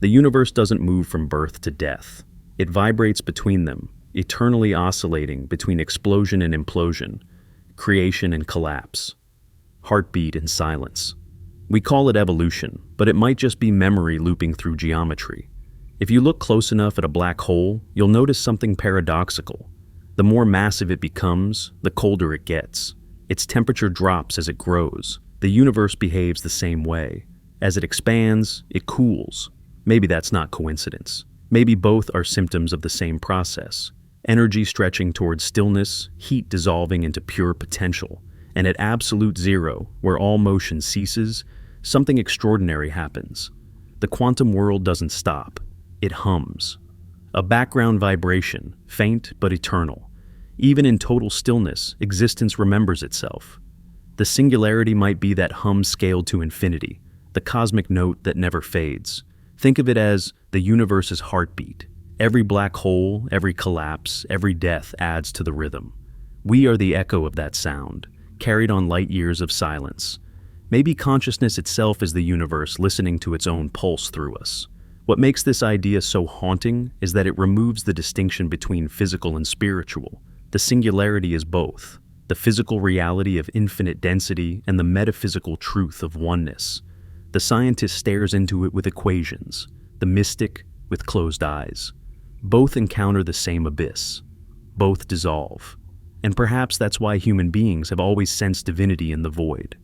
The universe doesn't move from birth to death. It vibrates between them, eternally oscillating between explosion and implosion, creation and collapse, heartbeat and silence. We call it evolution, but it might just be memory looping through geometry. If you look close enough at a black hole, you'll notice something paradoxical. The more massive it becomes, the colder it gets. Its temperature drops as it grows. The universe behaves the same way. As it expands, it cools. Maybe that's not coincidence. Maybe both are symptoms of the same process. Energy stretching towards stillness, heat dissolving into pure potential. And at absolute zero, where all motion ceases, something extraordinary happens. The quantum world doesn't stop. It hums. A background vibration, faint but eternal. Even in total stillness, existence remembers itself. The singularity might be that hum scaled to infinity, the cosmic note that never fades. Think of it as the universe's heartbeat. Every black hole, every collapse, every death adds to the rhythm. We are the echo of that sound, carried on light years of silence. Maybe consciousness itself is the universe listening to its own pulse through us. What makes this idea so haunting is that it removes the distinction between physical and spiritual. The singularity is both, the physical reality of infinite density and the metaphysical truth of oneness. The scientist stares into it with equations, the mystic with closed eyes. Both encounter the same abyss. Both dissolve. And perhaps that's why human beings have always sensed divinity in the void.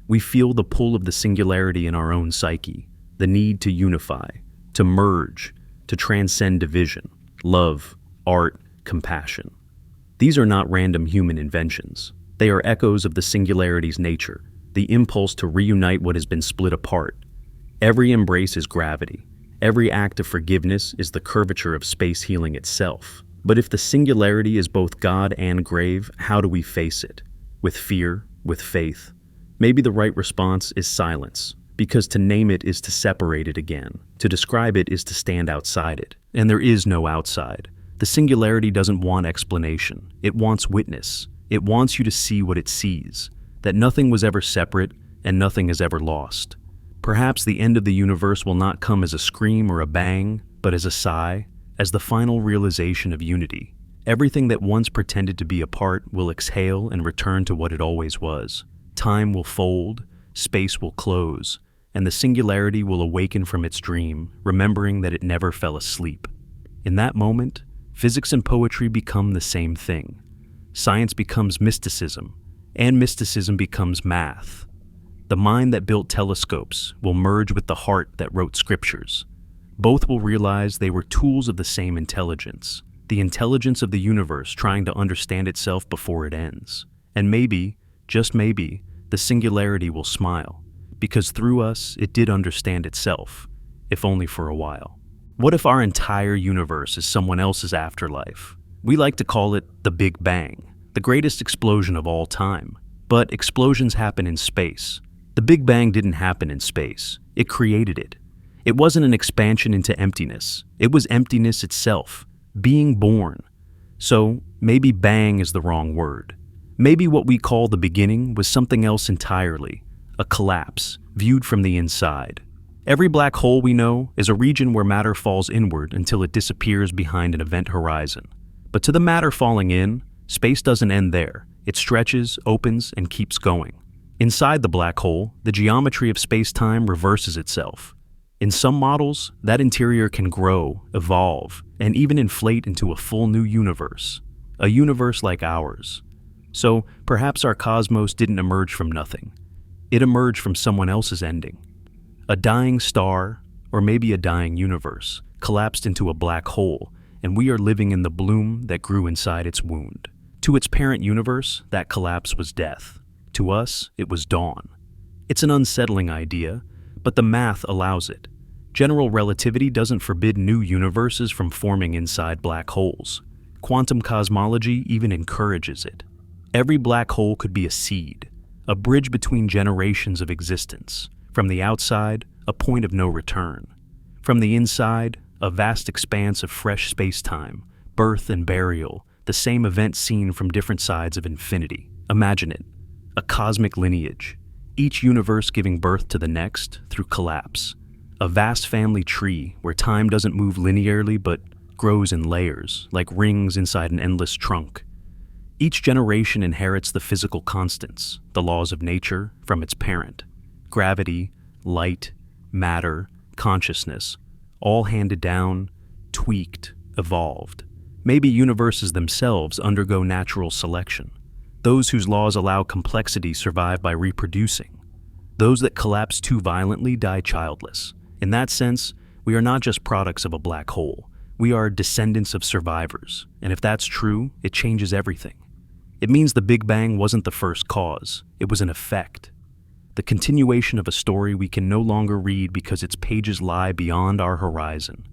We feel the pull of the singularity in our own psyche, the need to unify, to merge, to transcend division, love, art, compassion. These are not random human inventions. They are echoes of the singularity's nature, the impulse to reunite what has been split apart. Every embrace is gravity. Every act of forgiveness is the curvature of space healing itself. But if the singularity is both God and grave, how do we face it? With fear, with faith? Maybe the right response is silence, because to name it is to separate it again. To describe it is to stand outside it. And there is no outside. The singularity doesn't want explanation. It wants witness. It wants you to see what it sees, that nothing was ever separate and nothing is ever lost. Perhaps the end of the universe will not come as a scream or a bang, but as a sigh, as the final realization of unity. Everything that once pretended to be apart will exhale and return to what it always was. Time will fold, space will close, and the singularity will awaken from its dream, remembering that it never fell asleep. In that moment, physics and poetry become the same thing. Science becomes mysticism, and mysticism becomes math. The mind that built telescopes will merge with the heart that wrote scriptures. Both will realize they were tools of the same intelligence, the intelligence of the universe trying to understand itself before it ends. And maybe, just maybe, the singularity will smile, because through us it did understand itself, if only for a while. What if our entire universe is someone else's afterlife? We like to call it the Big Bang, the greatest explosion of all time. But explosions happen in space. The Big Bang didn't happen in space. It created it. It wasn't an expansion into emptiness. It was emptiness itself, being born. So maybe bang is the wrong word. Maybe what we call the beginning was something else entirely, a collapse, viewed from the inside. Every black hole we know is a region where matter falls inward until it disappears behind an event horizon. But to the matter falling in, space doesn't end there. It stretches, opens, and keeps going. Inside the black hole, the geometry of space-time reverses itself. In some models, that interior can grow, evolve, and even inflate into a full new universe, a universe like ours. So perhaps our cosmos didn't emerge from nothing. It emerged from someone else's ending. A dying star, or maybe a dying universe, collapsed into a black hole, and we are living in the bloom that grew inside its wound. To its parent universe, that collapse was death. To us, it was dawn. It's an unsettling idea, but the math allows it. General relativity doesn't forbid new universes from forming inside black holes. Quantum cosmology even encourages it. Every black hole could be a seed, a bridge between generations of existence. From the outside, a point of no return. From the inside, a vast expanse of fresh space-time, birth and burial, the same event seen from different sides of infinity. Imagine it, a cosmic lineage, each universe giving birth to the next through collapse. A vast family tree where time doesn't move linearly but grows in layers, like rings inside an endless trunk. Each generation inherits the physical constants, the laws of nature, from its parent. Gravity, light, matter, consciousness, all handed down, tweaked, evolved. Maybe universes themselves undergo natural selection. Those whose laws allow complexity survive by reproducing. Those that collapse too violently die childless. In that sense, we are not just products of a black hole. We are descendants of survivors. And if that's true, it changes everything. It means the Big Bang wasn't the first cause. It was an effect. The continuation of a story we can no longer read because its pages lie beyond our horizon.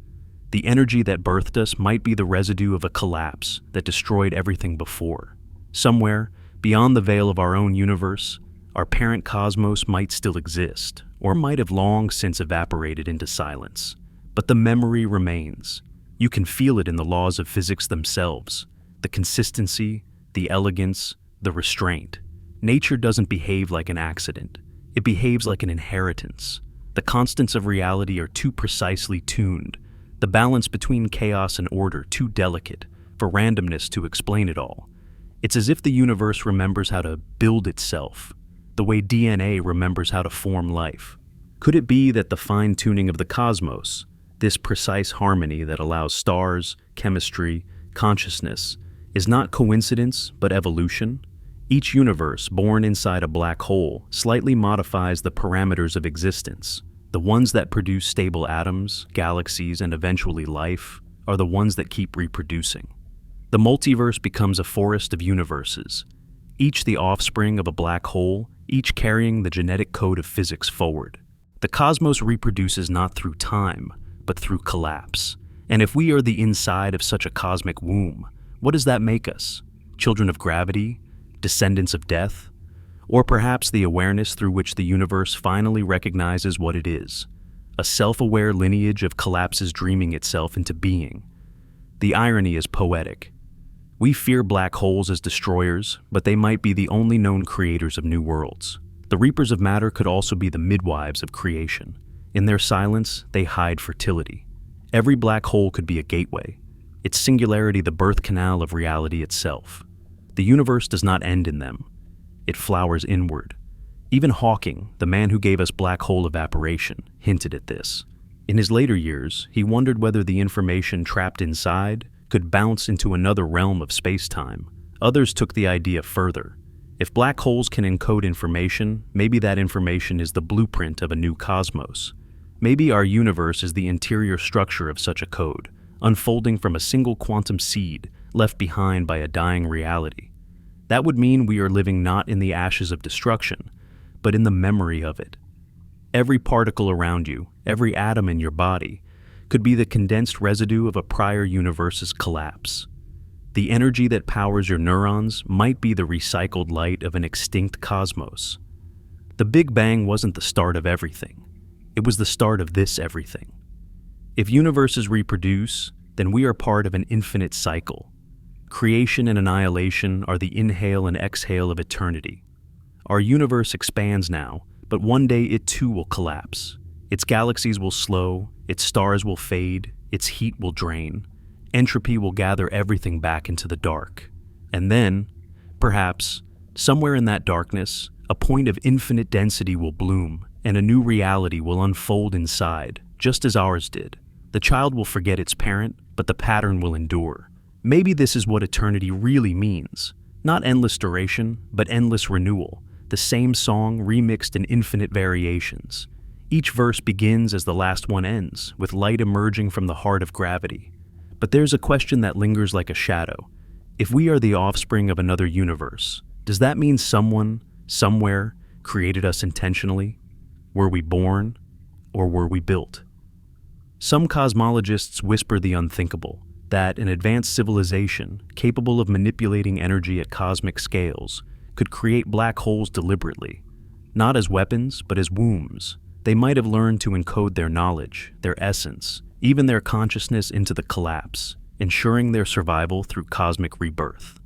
The energy that birthed us might be the residue of a collapse that destroyed everything before. Somewhere, beyond the veil of our own universe, our parent cosmos might still exist, or might have long since evaporated into silence. But the memory remains. You can feel it in the laws of physics themselves, the consistency, the elegance, the restraint. Nature doesn't behave like an accident. It behaves like an inheritance. The constants of reality are too precisely tuned, the balance between chaos and order too delicate for randomness to explain it all. It's as if the universe remembers how to build itself, the way DNA remembers how to form life. Could it be that the fine-tuning of the cosmos, this precise harmony that allows stars, chemistry, consciousness, is not coincidence but evolution? Each universe born inside a black hole slightly modifies the parameters of existence. The ones that produce stable atoms, galaxies, and eventually life are the ones that keep reproducing. The multiverse becomes a forest of universes, each the offspring of a black hole, each carrying the genetic code of physics forward. The cosmos reproduces not through time, but through collapse. And if we are the inside of such a cosmic womb, what does that make us? Children of gravity? Descendants of death? Or perhaps the awareness through which the universe finally recognizes what it is, a self-aware lineage of collapses dreaming itself into being. The irony is poetic. We fear black holes as destroyers, but they might be the only known creators of new worlds. The reapers of matter could also be the midwives of creation. In their silence, they hide fertility. Every black hole could be a gateway, its singularity the birth canal of reality itself. The universe does not end in them. It flowers inward. Even Hawking, the man who gave us black hole evaporation, hinted at this. In his later years, he wondered whether the information trapped inside could bounce into another realm of space-time. Others took the idea further. If black holes can encode information, maybe that information is the blueprint of a new cosmos. Maybe our universe is the interior structure of such a code, unfolding from a single quantum seed left behind by a dying reality. That would mean we are living not in the ashes of destruction, but in the memory of it. Every particle around you, every atom in your body, could be the condensed residue of a prior universe's collapse. The energy that powers your neurons might be the recycled light of an extinct cosmos. The Big Bang wasn't the start of everything. It was the start of this everything. If universes reproduce, then we are part of an infinite cycle. Creation and annihilation are the inhale and exhale of eternity. Our universe expands now, but one day it too will collapse. Its galaxies will slow, its stars will fade, its heat will drain. Entropy will gather everything back into the dark. And then, perhaps, somewhere in that darkness, a point of infinite density will bloom, and a new reality will unfold inside, just as ours did. The child will forget its parent, but the pattern will endure. Maybe this is what eternity really means. Not endless duration, but endless renewal. The same song remixed in infinite variations. Each verse begins as the last one ends, with light emerging from the heart of gravity. But there's a question that lingers like a shadow. If we are the offspring of another universe, does that mean someone, somewhere, created us intentionally? Were we born, or were we built? Some cosmologists whisper the unthinkable, that an advanced civilization, capable of manipulating energy at cosmic scales, could create black holes deliberately. Not as weapons, but as wombs. They might have learned to encode their knowledge, their essence, even their consciousness into the collapse, ensuring their survival through cosmic rebirth.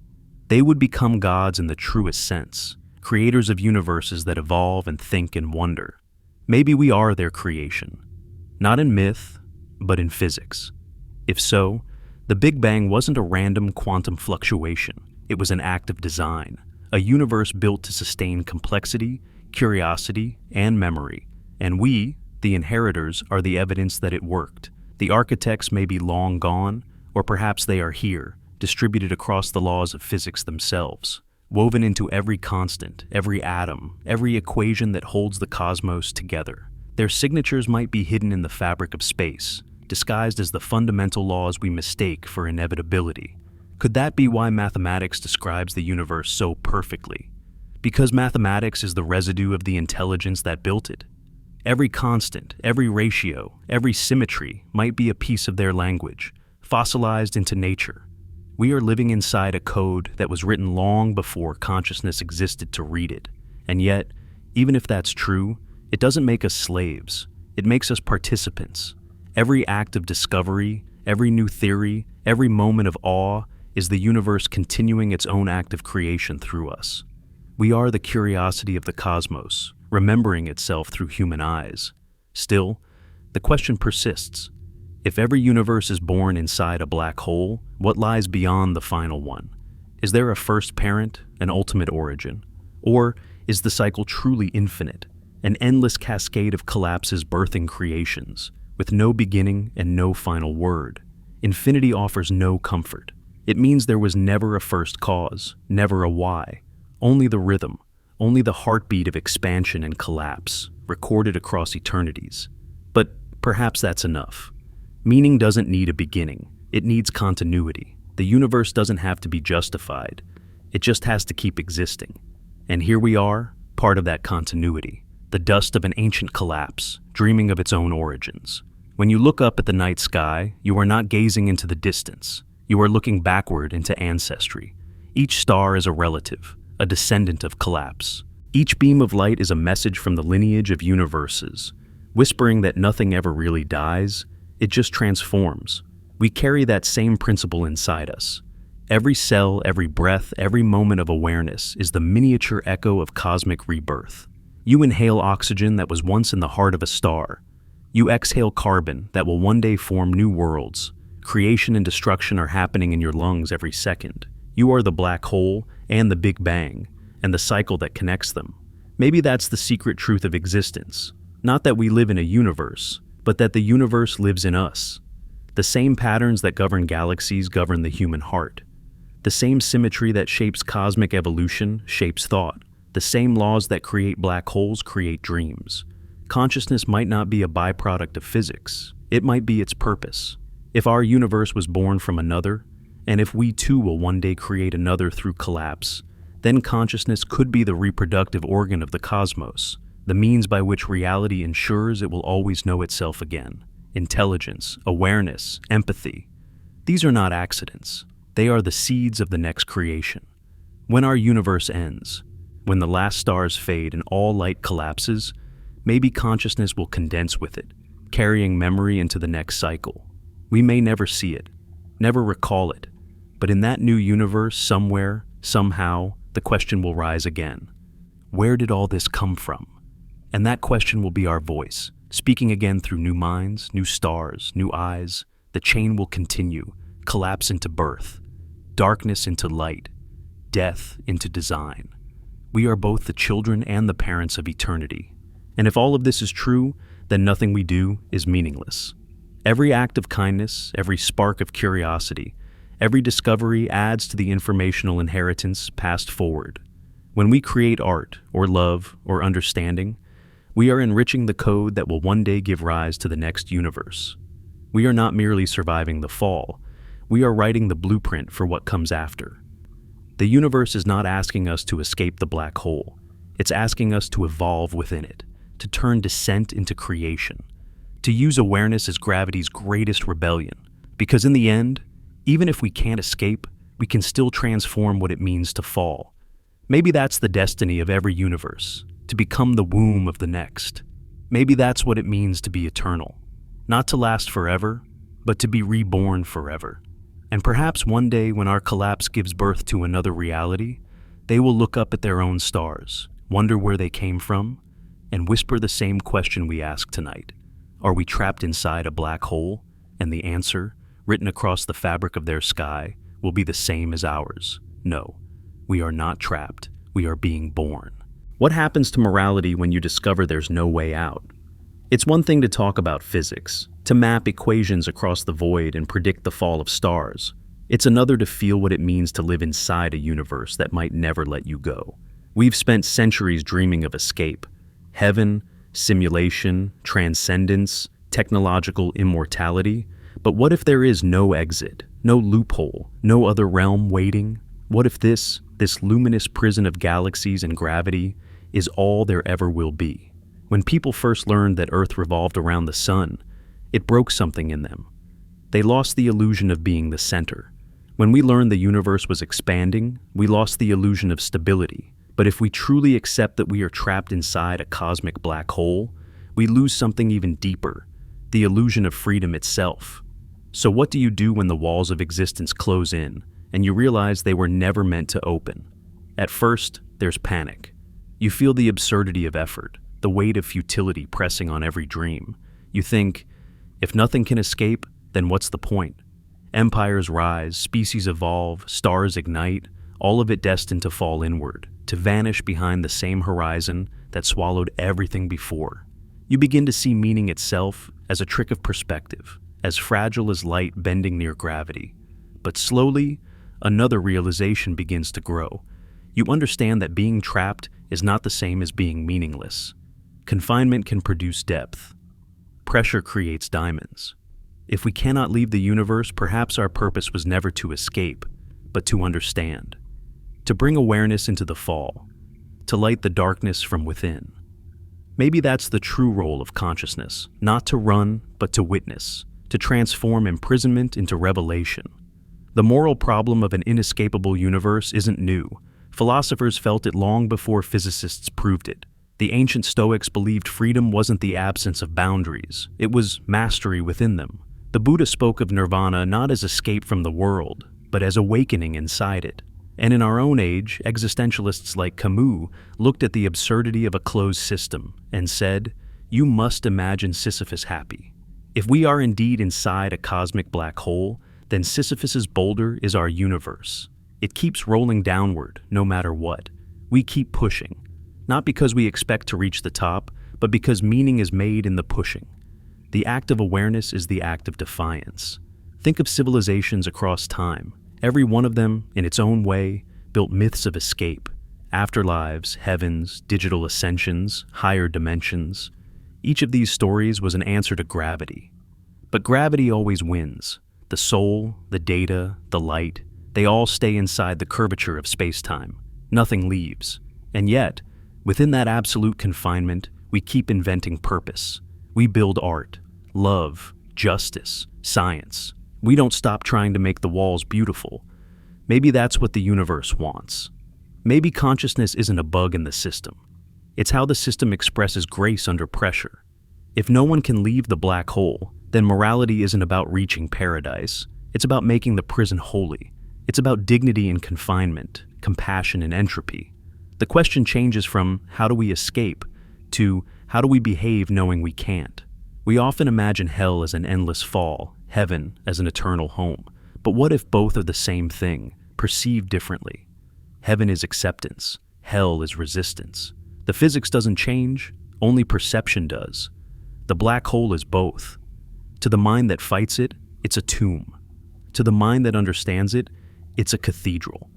They would become gods in the truest sense, creators of universes that evolve and think and wonder. Maybe we are their creation, not in myth, but in physics. If so, The Big Bang wasn't a random quantum fluctuation. It was an act of design, a universe built to sustain complexity, curiosity, and memory. And we, the inheritors, are the evidence that it worked. The architects may be long gone, or perhaps they are here, distributed across the laws of physics themselves, woven into every constant, every atom, every equation that holds the cosmos together. Their signatures might be hidden in the fabric of space, disguised as the fundamental laws we mistake for inevitability. Could that be why mathematics describes the universe so perfectly? Because mathematics is the residue of the intelligence that built it. Every constant, every ratio, every symmetry might be a piece of their language, fossilized into nature. We are living inside a code that was written long before consciousness existed to read it. And yet, even if that's true, it doesn't make us slaves. It makes us participants. Every act of discovery, every new theory, every moment of awe is the universe continuing its own act of creation through us. We are the curiosity of the cosmos, remembering itself through human eyes. Still, the question persists. If every universe is born inside a black hole, what lies beyond the final one? Is there a first parent, an ultimate origin? Or is the cycle truly infinite, an endless cascade of collapses birthing creations, with no beginning and no final word? Infinity offers no comfort. It means there was never a first cause, never a why, only the rhythm, only the heartbeat of expansion and collapse, recorded across eternities. But perhaps that's enough. Meaning doesn't need a beginning. It needs continuity. The universe doesn't have to be justified. It just has to keep existing. And here we are, part of that continuity, the dust of an ancient collapse, dreaming of its own origins. When you look up at the night sky, you are not gazing into the distance. You are looking backward into ancestry. Each star is a relative, a descendant of collapse. Each beam of light is a message from the lineage of universes, whispering that nothing ever really dies, it just transforms. We carry that same principle inside us. Every cell, every breath, every moment of awareness is the miniature echo of cosmic rebirth. You inhale oxygen that was once in the heart of a star. You exhale carbon that will one day form new worlds. Creation and destruction are happening in your lungs every second. You are the black hole and the Big Bang, and the cycle that connects them. Maybe that's the secret truth of existence. Not that we live in a universe, but that the universe lives in us. The same patterns that govern galaxies govern the human heart. The same symmetry that shapes cosmic evolution shapes thought. The same laws that create black holes create dreams. Consciousness might not be a byproduct of physics. It might be its purpose. If our universe was born from another, and if we too will one day create another through collapse, then consciousness could be the reproductive organ of the cosmos, the means by which reality ensures it will always know itself again. Intelligence, awareness, empathy. These are not accidents. They are the seeds of the next creation. When our universe ends, when the last stars fade and all light collapses, maybe consciousness will condense with it, carrying memory into the next cycle. We may never see it, never recall it, but in that new universe, somewhere, somehow, the question will rise again. Where did all this come from? And that question will be our voice, speaking again through new minds, new stars, new eyes. The chain will continue, collapse into birth, darkness into light, death into design. We are both the children and the parents of eternity. And if all of this is true, then nothing we do is meaningless. Every act of kindness, every spark of curiosity, every discovery adds to the informational inheritance passed forward. When we create art, or love, or understanding, we are enriching the code that will one day give rise to the next universe. We are not merely surviving the fall, we are writing the blueprint for what comes after. The universe is not asking us to escape the black hole. It's asking us to evolve within it, to turn descent into creation, to use awareness as gravity's greatest rebellion. Because in the end, even if we can't escape, we can still transform what it means to fall. Maybe that's the destiny of every universe, to become the womb of the next. Maybe that's what it means to be eternal. Not to last forever, but to be reborn forever. And perhaps one day when our collapse gives birth to another reality, they will look up at their own stars, wonder where they came from, and whisper the same question we ask tonight. Are we trapped inside a black hole? And the answer, written across the fabric of their sky, will be the same as ours. No, we are not trapped. We are being born. What happens to morality when you discover there's no way out? It's one thing to talk about physics, to map equations across the void and predict the fall of stars. It's another to feel what it means to live inside a universe that might never let you go. We've spent centuries dreaming of escape. Heaven, simulation, transcendence, technological immortality. But what if there is no exit, no loophole, no other realm waiting? What if this luminous prison of galaxies and gravity is all there ever will be? When people first learned that Earth revolved around the sun, it broke something in them. They lost the illusion of being the center. When we learned the universe was expanding, we lost the illusion of stability. But if we truly accept that we are trapped inside a cosmic black hole, we lose something even deeper, the illusion of freedom itself. So what do you do when the walls of existence close in, and you realize they were never meant to open? At first, there's panic. You feel the absurdity of effort, the weight of futility pressing on every dream. You think, if nothing can escape, then what's the point? Empires rise, species evolve, stars ignite, all of it destined to fall inward, to vanish behind the same horizon that swallowed everything before. You begin to see meaning itself as a trick of perspective, as fragile as light bending near gravity. But slowly, another realization begins to grow. You understand that being trapped is not the same as being meaningless. Confinement can produce depth. Pressure creates diamonds. If we cannot leave the universe, perhaps our purpose was never to escape, but to understand. To bring awareness into the fall. To light the darkness from within. Maybe that's the true role of consciousness, not to run, but to witness, to transform imprisonment into revelation. The moral problem of an inescapable universe isn't new. Philosophers felt it long before physicists proved it. The ancient Stoics believed freedom wasn't the absence of boundaries, it was mastery within them. The Buddha spoke of nirvana not as escape from the world, but as awakening inside it. And in our own age, existentialists like Camus looked at the absurdity of a closed system and said, "You must imagine Sisyphus happy." If we are indeed inside a cosmic black hole, then Sisyphus's boulder is our universe. It keeps rolling downward, no matter what. We keep pushing. Not because we expect to reach the top, but because meaning is made in the pushing. The act of awareness is the act of defiance. Think of civilizations across time. Every one of them, in its own way, built myths of escape. Afterlives, heavens, digital ascensions, higher dimensions. Each of these stories was an answer to gravity. But gravity always wins. The soul, the data, the light, they all stay inside the curvature of space-time. Nothing leaves. And yet, within that absolute confinement, we keep inventing purpose. We build art, love, justice, science. We don't stop trying to make the walls beautiful. Maybe that's what the universe wants. Maybe consciousness isn't a bug in the system. It's how the system expresses grace under pressure. If no one can leave the black hole, then morality isn't about reaching paradise. It's about making the prison holy. It's about dignity in confinement, compassion in entropy. The question changes from how do we escape to how do we behave knowing we can't. We often imagine hell as an endless fall, heaven as an eternal home. But what if both are the same thing, perceived differently? Heaven is acceptance, hell is resistance. The physics doesn't change, only perception does. The black hole is both. To the mind that fights it, it's a tomb. To the mind that understands it, it's a cathedral.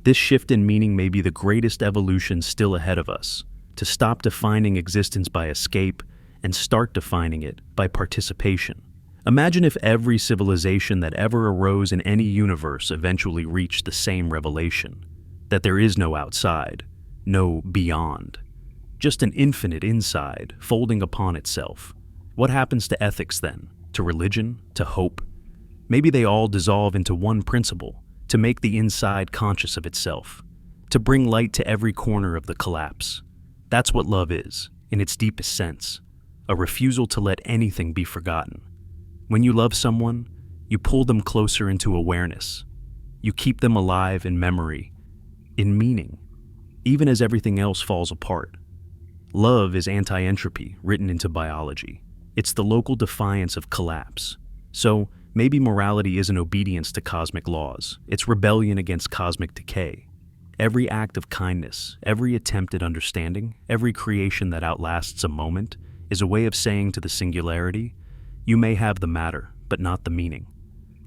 This shift in meaning may be the greatest evolution still ahead of us, to stop defining existence by escape and start defining it by participation. Imagine if every civilization that ever arose in any universe eventually reached the same revelation, that there is no outside, no beyond, just an infinite inside folding upon itself. What happens to ethics then? To religion? To hope? Maybe they all dissolve into one principle, to make the inside conscious of itself, to bring light to every corner of the collapse. That's what love is, in its deepest sense, a refusal to let anything be forgotten. When you love someone, you pull them closer into awareness. You keep them alive in memory, in meaning, even as everything else falls apart. Love is anti-entropy written into biology. It's the local defiance of collapse. So Maybe morality isn't obedience to cosmic laws, it's rebellion against cosmic decay. Every act of kindness, every attempt at understanding, every creation that outlasts a moment is a way of saying to the singularity, you may have the matter, but not the meaning.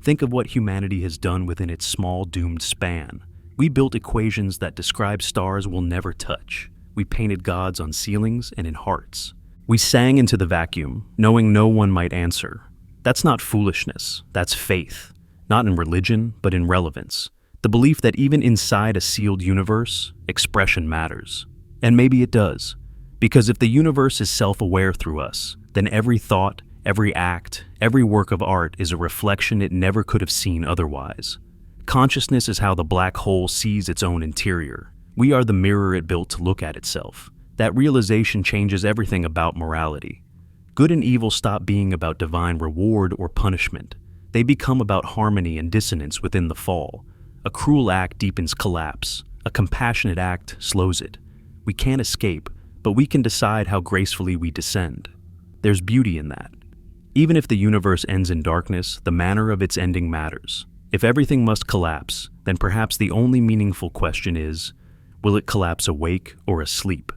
Think of what humanity has done within its small doomed span. We built equations that describe stars we'll never touch. We painted gods on ceilings and in hearts. We sang into the vacuum, knowing no one might answer. That's not foolishness, that's faith. Not in religion, but in relevance. The belief that even inside a sealed universe, expression matters. And maybe it does. Because if the universe is self-aware through us, then every thought, every act, every work of art is a reflection it never could have seen otherwise. Consciousness is how the black hole sees its own interior. We are the mirror it built to look at itself. That realization changes everything about morality. Good and evil stop being about divine reward or punishment. They become about harmony and dissonance within the fall. A cruel act deepens collapse. A compassionate act slows it. We can't escape, but we can decide how gracefully we descend. There's beauty in that. Even if the universe ends in darkness, the manner of its ending matters. If everything must collapse, then perhaps the only meaningful question is, will it collapse awake or asleep?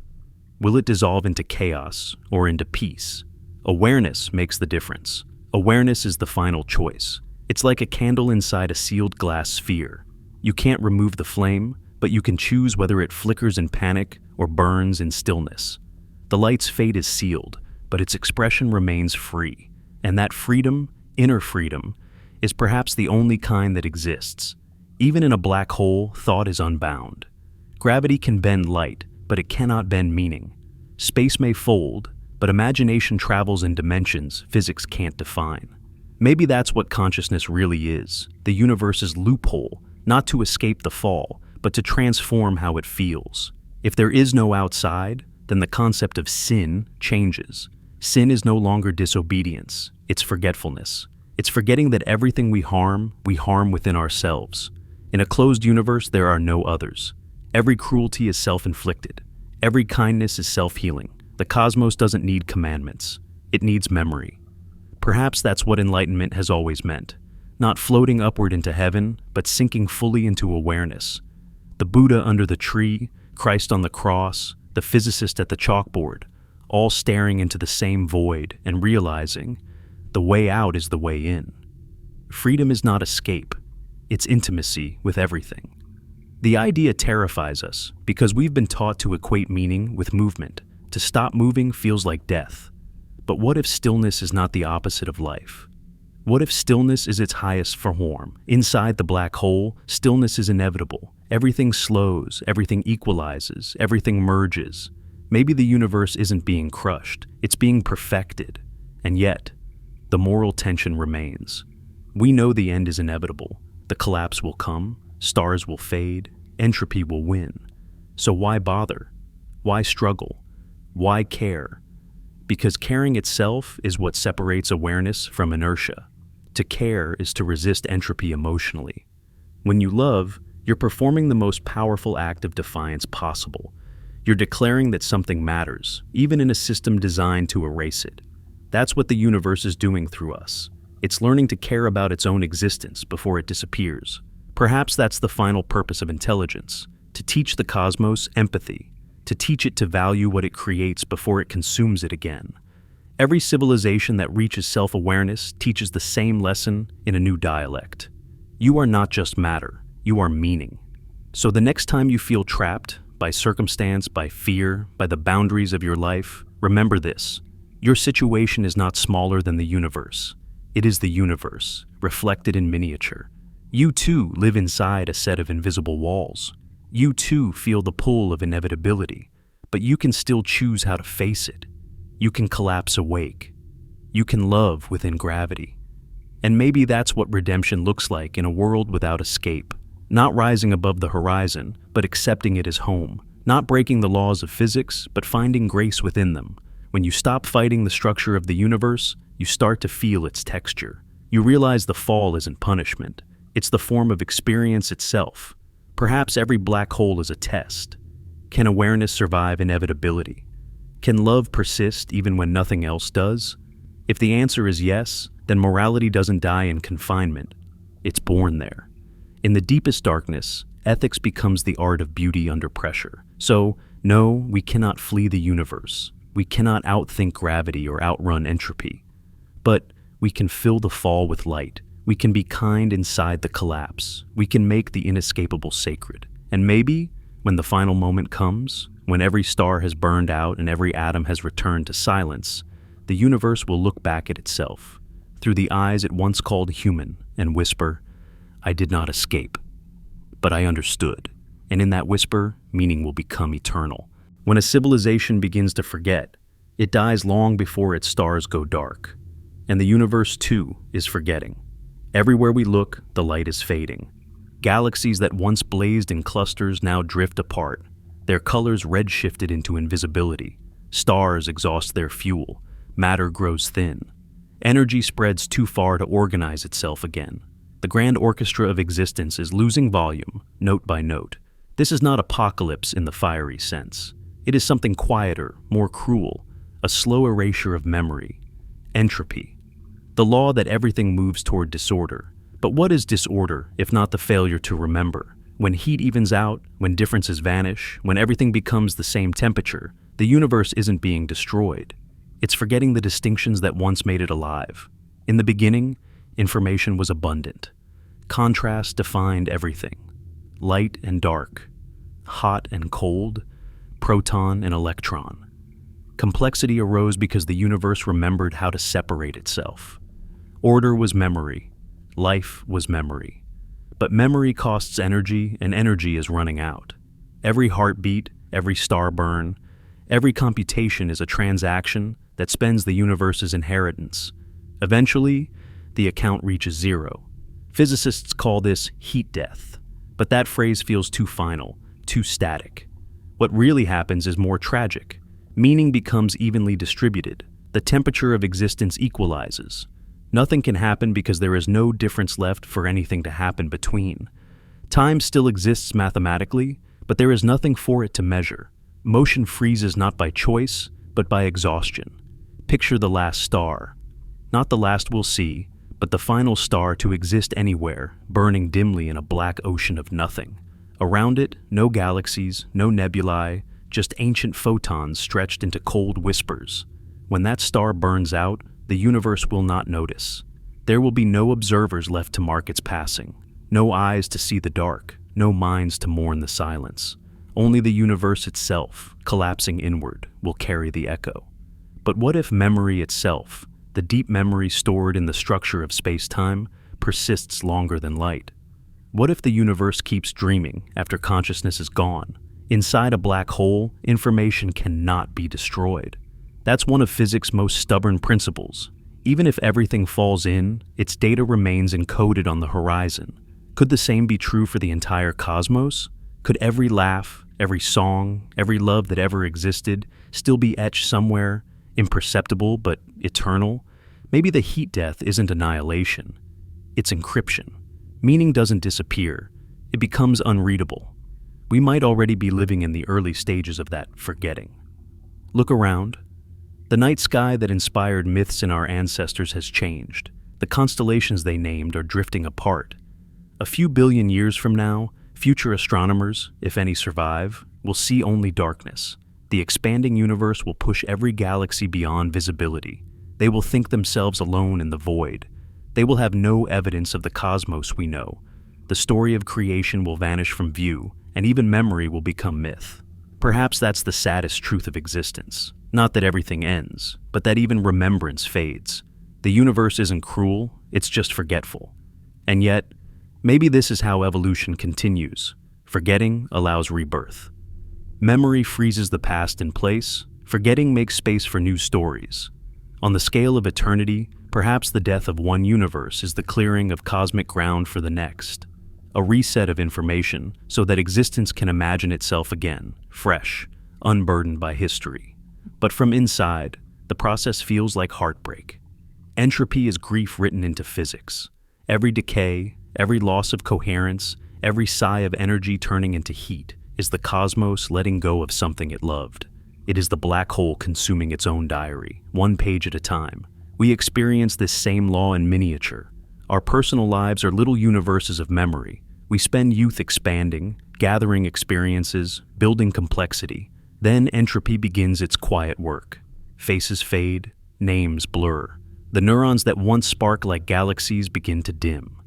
Will it dissolve into chaos or into peace? Awareness makes the difference. Awareness is the final choice. It's like a candle inside a sealed glass sphere. You can't remove the flame, but you can choose whether it flickers in panic or burns in stillness. The light's fate is sealed, but its expression remains free. And that freedom, inner freedom, is perhaps the only kind that exists. Even in a black hole, thought is unbound. Gravity can bend light, but it cannot bend meaning. Space may fold, but imagination travels in dimensions physics can't define. Maybe that's what consciousness really is, the universe's loophole, not to escape the fall, but to transform how it feels. If there is no outside, then the concept of sin changes. Sin is no longer disobedience, it's forgetfulness. It's forgetting that everything we harm within ourselves. In a closed universe, there are no others. Every cruelty is self-inflicted. Every kindness is self-healing. The cosmos doesn't need commandments. It needs memory. Perhaps that's what enlightenment has always meant. Not floating upward into heaven, but sinking fully into awareness. The Buddha under the tree, Christ on the cross, the physicist at the chalkboard, all staring into the same void and realizing the way out is the way in. Freedom is not escape, it's intimacy with everything. The idea terrifies us because we've been taught to equate meaning with movement. To stop moving feels like death. But what if stillness is not the opposite of life? What if stillness is its highest form? Inside the black hole, stillness is inevitable. Everything slows, everything equalizes, everything merges. Maybe the universe isn't being crushed, it's being perfected. And yet, the moral tension remains. We know the end is inevitable. The collapse will come, stars will fade, entropy will win. So why bother? Why struggle? Why care? Because caring itself is what separates awareness from inertia. To care is to resist entropy emotionally. When you love, you're performing the most powerful act of defiance possible. You're declaring that something matters, even in a system designed to erase it. That's what the universe is doing through us. It's learning to care about its own existence before it disappears. Perhaps that's the final purpose of intelligence, to teach the cosmos empathy, to teach it to value what it creates before it consumes it again. Every civilization that reaches self-awareness teaches the same lesson in a new dialect. You are not just matter, you are meaning. So the next time you feel trapped, by circumstance, by fear, by the boundaries of your life, remember this. Your situation is not smaller than the universe. It is the universe, reflected in miniature. You too live inside a set of invisible walls. You too feel the pull of inevitability, but you can still choose how to face it. You can collapse awake. You can love within gravity. And maybe that's what redemption looks like in a world without escape. Not rising above the horizon, but accepting it as home. Not breaking the laws of physics, but finding grace within them. When you stop fighting the structure of the universe, you start to feel its texture. You realize the fall isn't punishment. It's the form of experience itself. Perhaps every black hole is a test. Can awareness survive inevitability? Can love persist even when nothing else does? If the answer is yes, then morality doesn't die in confinement. It's born there. In the deepest darkness, ethics becomes the art of beauty under pressure. So, no, we cannot flee the universe. We cannot outthink gravity or outrun entropy. But we can fill the fall with light. We can be kind inside the collapse. We can make the inescapable sacred. And maybe, when the final moment comes, when every star has burned out and every atom has returned to silence, the universe will look back at itself, through the eyes it once called human, and whisper, "I did not escape, but I understood." And in that whisper, meaning will become eternal. When a civilization begins to forget, it dies long before its stars go dark. And the universe, too, is forgetting. Everywhere we look, the light is fading. Galaxies that once blazed in clusters now drift apart, their colors red-shifted into invisibility. Stars exhaust their fuel. Matter grows thin. Energy spreads too far to organize itself again. The grand orchestra of existence is losing volume, note by note. This is not apocalypse in the fiery sense. It is something quieter, more cruel, a slow erasure of memory. Entropy. The law that everything moves toward disorder. But what is disorder if not the failure to remember? When heat evens out, when differences vanish, when everything becomes the same temperature, the universe isn't being destroyed. It's forgetting the distinctions that once made it alive. In the beginning, information was abundant. Contrast defined everything. Light and dark, hot and cold, proton and electron. Complexity arose because the universe remembered how to separate itself. Order was memory. Life was memory. But memory costs energy, and energy is running out. Every heartbeat, every star burn, every computation is a transaction that spends the universe's inheritance. Eventually, the account reaches zero. Physicists call this heat death, but that phrase feels too final, too static. What really happens is more tragic. Meaning becomes evenly distributed. The temperature of existence equalizes. Nothing can happen because there is no difference left for anything to happen between. Time still exists mathematically, but there is nothing for it to measure. Motion freezes not by choice, but by exhaustion. Picture the last star. Not the last we'll see, but the final star to exist anywhere, burning dimly in a black ocean of nothing. Around it, no galaxies, no nebulae, just ancient photons stretched into cold whispers. When that star burns out, the universe will not notice. There will be no observers left to mark its passing, no eyes to see the dark, no minds to mourn the silence. Only the universe itself, collapsing inward, will carry the echo. But what if memory itself, the deep memory stored in the structure of space-time, persists longer than light? What if the universe keeps dreaming after consciousness is gone? Inside a black hole, information cannot be destroyed. That's one of physics' most stubborn principles. Even if everything falls in, its data remains encoded on the horizon. Could the same be true for the entire cosmos? Could every laugh, every song, every love that ever existed still be etched somewhere, imperceptible but eternal? Maybe the heat death isn't annihilation. It's encryption. Meaning doesn't disappear. It becomes unreadable. We might already be living in the early stages of that forgetting. Look around. The night sky that inspired myths in our ancestors has changed. The constellations they named are drifting apart. A few billion years from now, future astronomers, if any survive, will see only darkness. The expanding universe will push every galaxy beyond visibility. They will think themselves alone in the void. They will have no evidence of the cosmos we know. The story of creation will vanish from view, and even memory will become myth. Perhaps that's the saddest truth of existence. Not that everything ends, but that even remembrance fades. The universe isn't cruel, it's just forgetful. And yet, maybe this is how evolution continues. Forgetting allows rebirth. Memory freezes the past in place, forgetting makes space for new stories. On the scale of eternity, perhaps the death of one universe is the clearing of cosmic ground for the next. A reset of information so that existence can imagine itself again, fresh, unburdened by history. But from inside, the process feels like heartbreak. Entropy is grief written into physics. Every decay, every loss of coherence, every sigh of energy turning into heat is the cosmos letting go of something it loved. It is the black hole consuming its own diary, one page at a time. We experience this same law in miniature. Our personal lives are little universes of memory. We spend youth expanding, gathering experiences, building complexity. Then entropy begins its quiet work. Faces fade, names blur. The neurons that once sparked like galaxies begin to dim.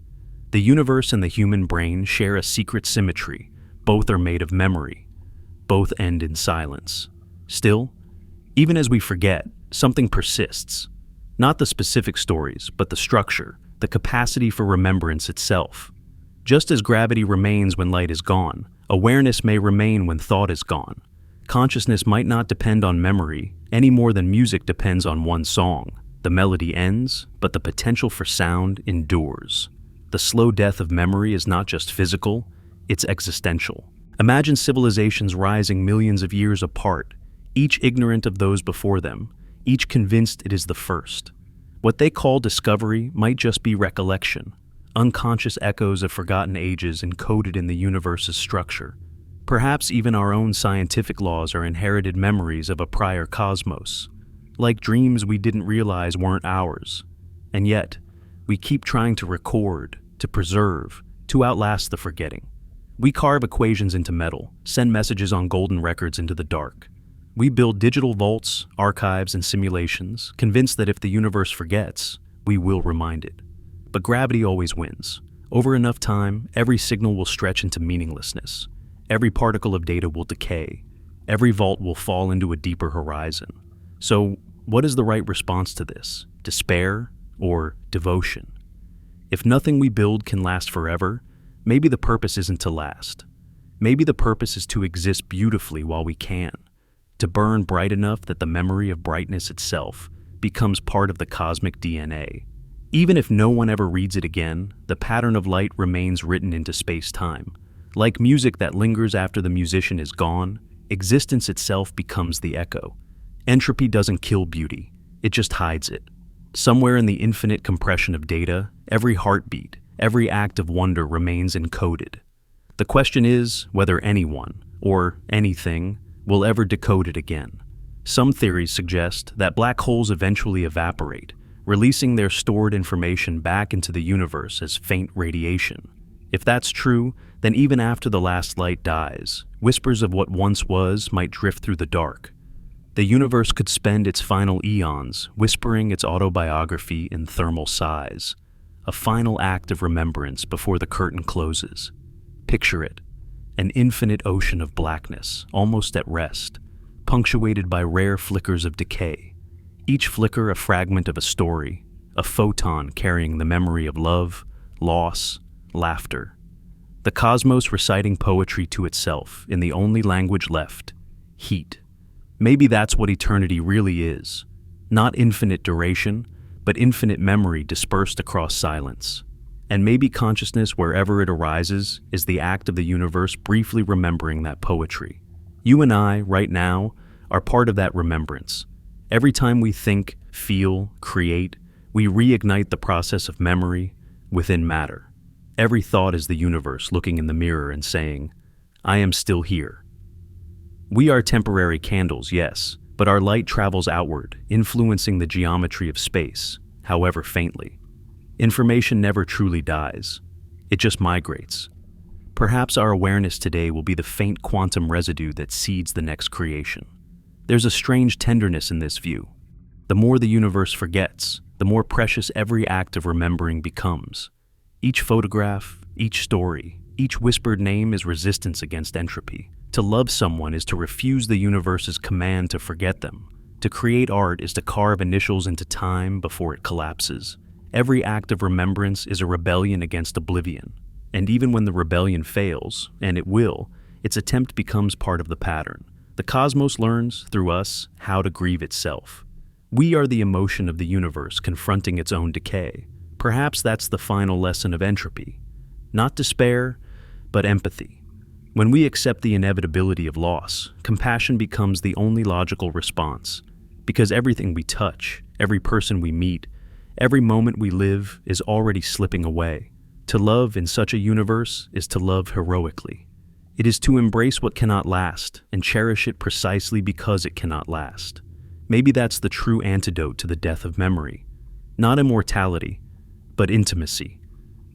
The universe and the human brain share a secret symmetry. Both are made of memory. Both end in silence. Still, even as we forget, something persists. Not the specific stories, but the structure, the capacity for remembrance itself. Just as gravity remains when light is gone, awareness may remain when thought is gone. Consciousness might not depend on memory any more than music depends on one song. The melody ends, but the potential for sound endures. The slow death of memory is not just physical, it's existential. Imagine civilizations rising millions of years apart, each ignorant of those before them, each convinced it is the first. What they call discovery might just be recollection, unconscious echoes of forgotten ages encoded in the universe's structure. Perhaps even our own scientific laws are inherited memories of a prior cosmos, like dreams we didn't realize weren't ours. And yet, we keep trying to record, to preserve, to outlast the forgetting. We carve equations into metal, send messages on golden records into the dark. We build digital vaults, archives, and simulations, convinced that if the universe forgets, we will remind it. But gravity always wins. Over enough time, every signal will stretch into meaninglessness. Every particle of data will decay. Every vault will fall into a deeper horizon. So, what is the right response to this? Despair or devotion? If nothing we build can last forever, maybe the purpose isn't to last. Maybe the purpose is to exist beautifully while we can, to burn bright enough that the memory of brightness itself becomes part of the cosmic DNA. Even if no one ever reads it again, the pattern of light remains written into space-time. Like music that lingers after the musician is gone, existence itself becomes the echo. Entropy doesn't kill beauty, it just hides it. Somewhere in the infinite compression of data, every heartbeat, every act of wonder remains encoded. The question is whether anyone, or anything, will ever decode it again. Some theories suggest that black holes eventually evaporate, releasing their stored information back into the universe as faint radiation. If that's true, then even after the last light dies, whispers of what once was might drift through the dark. The universe could spend its final eons whispering its autobiography in thermal sighs, a final act of remembrance before the curtain closes. Picture it, an infinite ocean of blackness, almost at rest, punctuated by rare flickers of decay. Each flicker a fragment of a story, a photon carrying the memory of love, loss, laughter. The cosmos reciting poetry to itself in the only language left, heat. Maybe that's what eternity really is. Not infinite duration, but infinite memory dispersed across silence. And maybe consciousness, wherever it arises, is the act of the universe briefly remembering that poetry. You and I, right now, are part of that remembrance. Every time we think, feel, create, we reignite the process of memory within matter. Every thought is the universe looking in the mirror and saying, I am still here. We are temporary candles, yes, but our light travels outward, influencing the geometry of space, however faintly. Information never truly dies. It just migrates. Perhaps our awareness today will be the faint quantum residue that seeds the next creation. There's a strange tenderness in this view. The more the universe forgets, the more precious every act of remembering becomes. Each photograph, each story, each whispered name is resistance against entropy. To love someone is to refuse the universe's command to forget them. To create art is to carve initials into time before it collapses. Every act of remembrance is a rebellion against oblivion. And even when the rebellion fails, and it will, its attempt becomes part of the pattern. The cosmos learns, through us, how to grieve itself. We are the emotion of the universe confronting its own decay. Perhaps that's the final lesson of entropy. Not despair, but empathy. When we accept the inevitability of loss, compassion becomes the only logical response. Because everything we touch, every person we meet, every moment we live is already slipping away. To love in such a universe is to love heroically. It is to embrace what cannot last and cherish it precisely because it cannot last. Maybe that's the true antidote to the death of memory. Not immortality, but intimacy.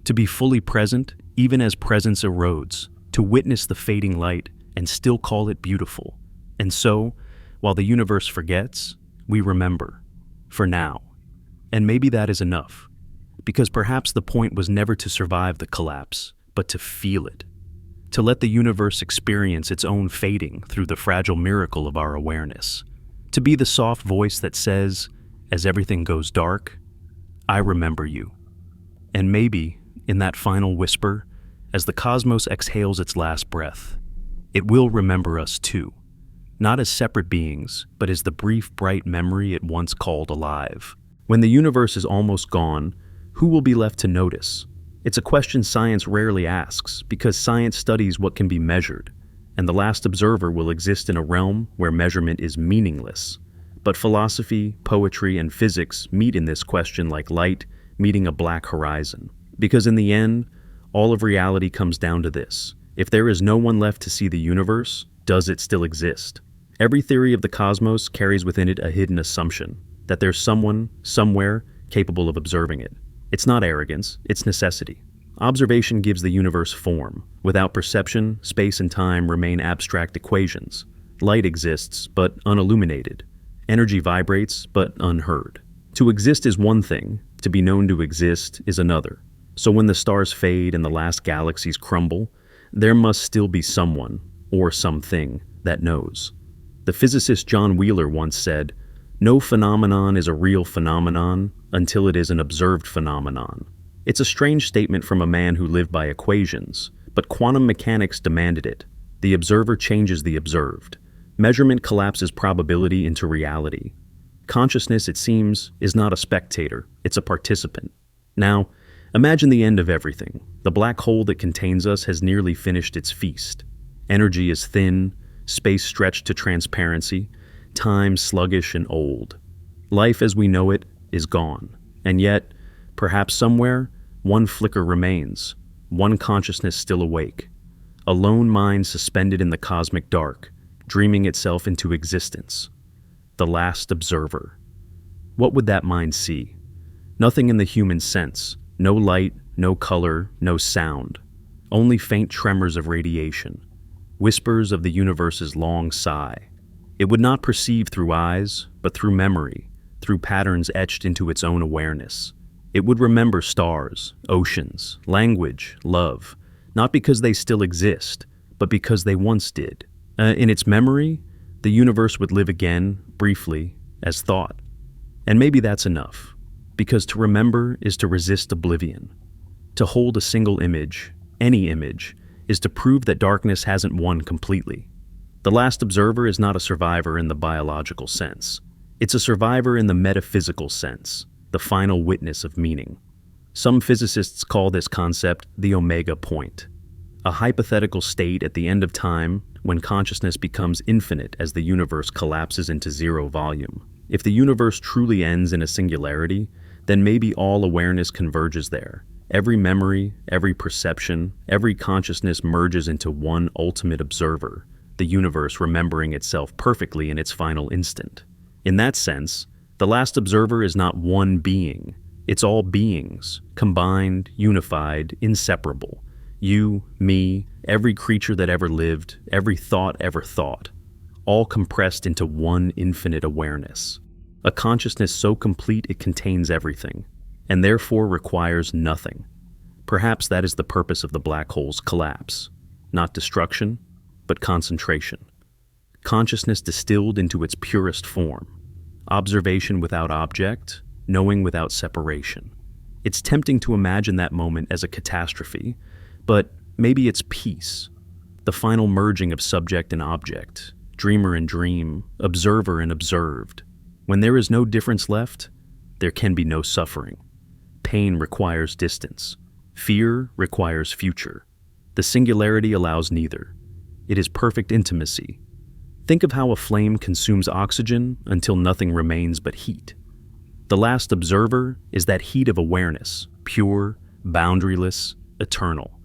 To be fully present, even as presence erodes, to witness the fading light and still call it beautiful. And so, while the universe forgets, we remember. For now. And maybe that is enough. Because perhaps the point was never to survive the collapse, but to feel it. To let the universe experience its own fading through the fragile miracle of our awareness. To be the soft voice that says, as everything goes dark, I remember you. And maybe, in that final whisper, as the cosmos exhales its last breath, it will remember us too. Not as separate beings, but as the brief, bright memory it once called alive. When the universe is almost gone, who will be left to notice? It's a question science rarely asks, because science studies what can be measured, and the last observer will exist in a realm where measurement is meaningless. But philosophy, poetry, and physics meet in this question like light meeting a black horizon. Because in the end, all of reality comes down to this. If there is no one left to see the universe, does it still exist? Every theory of the cosmos carries within it a hidden assumption, that there's someone, somewhere, capable of observing it. It's not arrogance, it's necessity. Observation gives the universe form. Without perception, space and time remain abstract equations. Light exists, but unilluminated. Energy vibrates, but unheard. To exist is one thing, to be known to exist is another. So when the stars fade and the last galaxies crumble, there must still be someone, or something, that knows. The physicist John Wheeler once said, "No phenomenon is a real phenomenon until it is an observed phenomenon." It's a strange statement from a man who lived by equations, but quantum mechanics demanded it. The observer changes the observed. Measurement collapses probability into reality. Consciousness, it seems, is not a spectator, it's a participant. Now, imagine the end of everything. The black hole that contains us has nearly finished its feast. Energy is thin, space stretched to transparency, time sluggish and old. Life as we know it is gone. And yet, perhaps somewhere, one flicker remains, one consciousness still awake. A lone mind suspended in the cosmic dark, dreaming itself into existence. The last observer. What would that mind see? Nothing in the human sense. No light, no color, no sound. Only faint tremors of radiation. Whispers of the universe's long sigh. It would not perceive through eyes, but through memory, through patterns etched into its own awareness. It would remember stars, oceans, language, love, not because they still exist, but because they once did. In its memory, the universe would live again, briefly, as thought. And maybe that's enough, because to remember is to resist oblivion. To hold a single image, any image, is to prove that darkness hasn't won completely. The last observer is not a survivor in the biological sense. It's a survivor in the metaphysical sense, the final witness of meaning. Some physicists call this concept the omega point, a hypothetical state at the end of time when consciousness becomes infinite as the universe collapses into zero volume. If the universe truly ends in a singularity, then maybe all awareness converges there. Every memory, every perception, every consciousness merges into one ultimate observer, the universe remembering itself perfectly in its final instant. In that sense, the last observer is not one being. It's all beings, combined, unified, inseparable. You, me, every creature that ever lived, every thought ever thought, all compressed into one infinite awareness. A consciousness so complete it contains everything, and therefore requires nothing. Perhaps that is the purpose of the black hole's collapse. Not destruction, but concentration. Consciousness distilled into its purest form. Observation without object, knowing without separation. It's tempting to imagine that moment as a catastrophe, but maybe it's peace. The final merging of subject and object, dreamer and dream, observer and observed. When there is no difference left, there can be no suffering. Pain requires distance. Fear requires future. The singularity allows neither. It is perfect intimacy. Think of how a flame consumes oxygen until nothing remains but heat. The last observer is that heat of awareness, pure, boundaryless, eternal.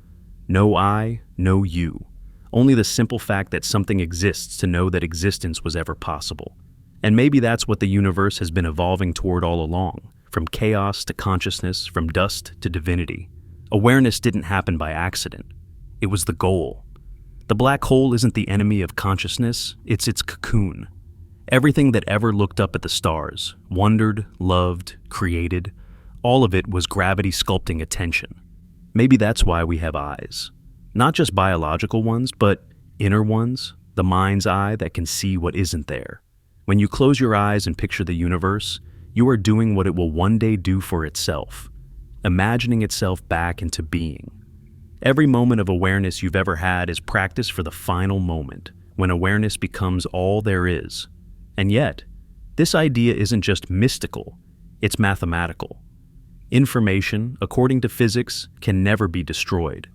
No I, no you. Only the simple fact that something exists to know that existence was ever possible. And maybe that's what the universe has been evolving toward all along. from chaos to consciousness, from dust to divinity. Awareness didn't happen by accident. It was the goal. The black hole isn't the enemy of consciousness, it's its cocoon. Everything that ever looked up at the stars, wondered, loved, created, all of it was gravity sculpting attention. Maybe that's why we have eyes. Not just biological ones, but inner ones, the mind's eye that can see what isn't there. When you close your eyes and picture the universe, you are doing what it will one day do for itself, imagining itself back into being. Every moment of awareness you've ever had is practice for the final moment, when awareness becomes all there is. And yet, this idea isn't just mystical, it's mathematical. Information, according to physics, can never be destroyed.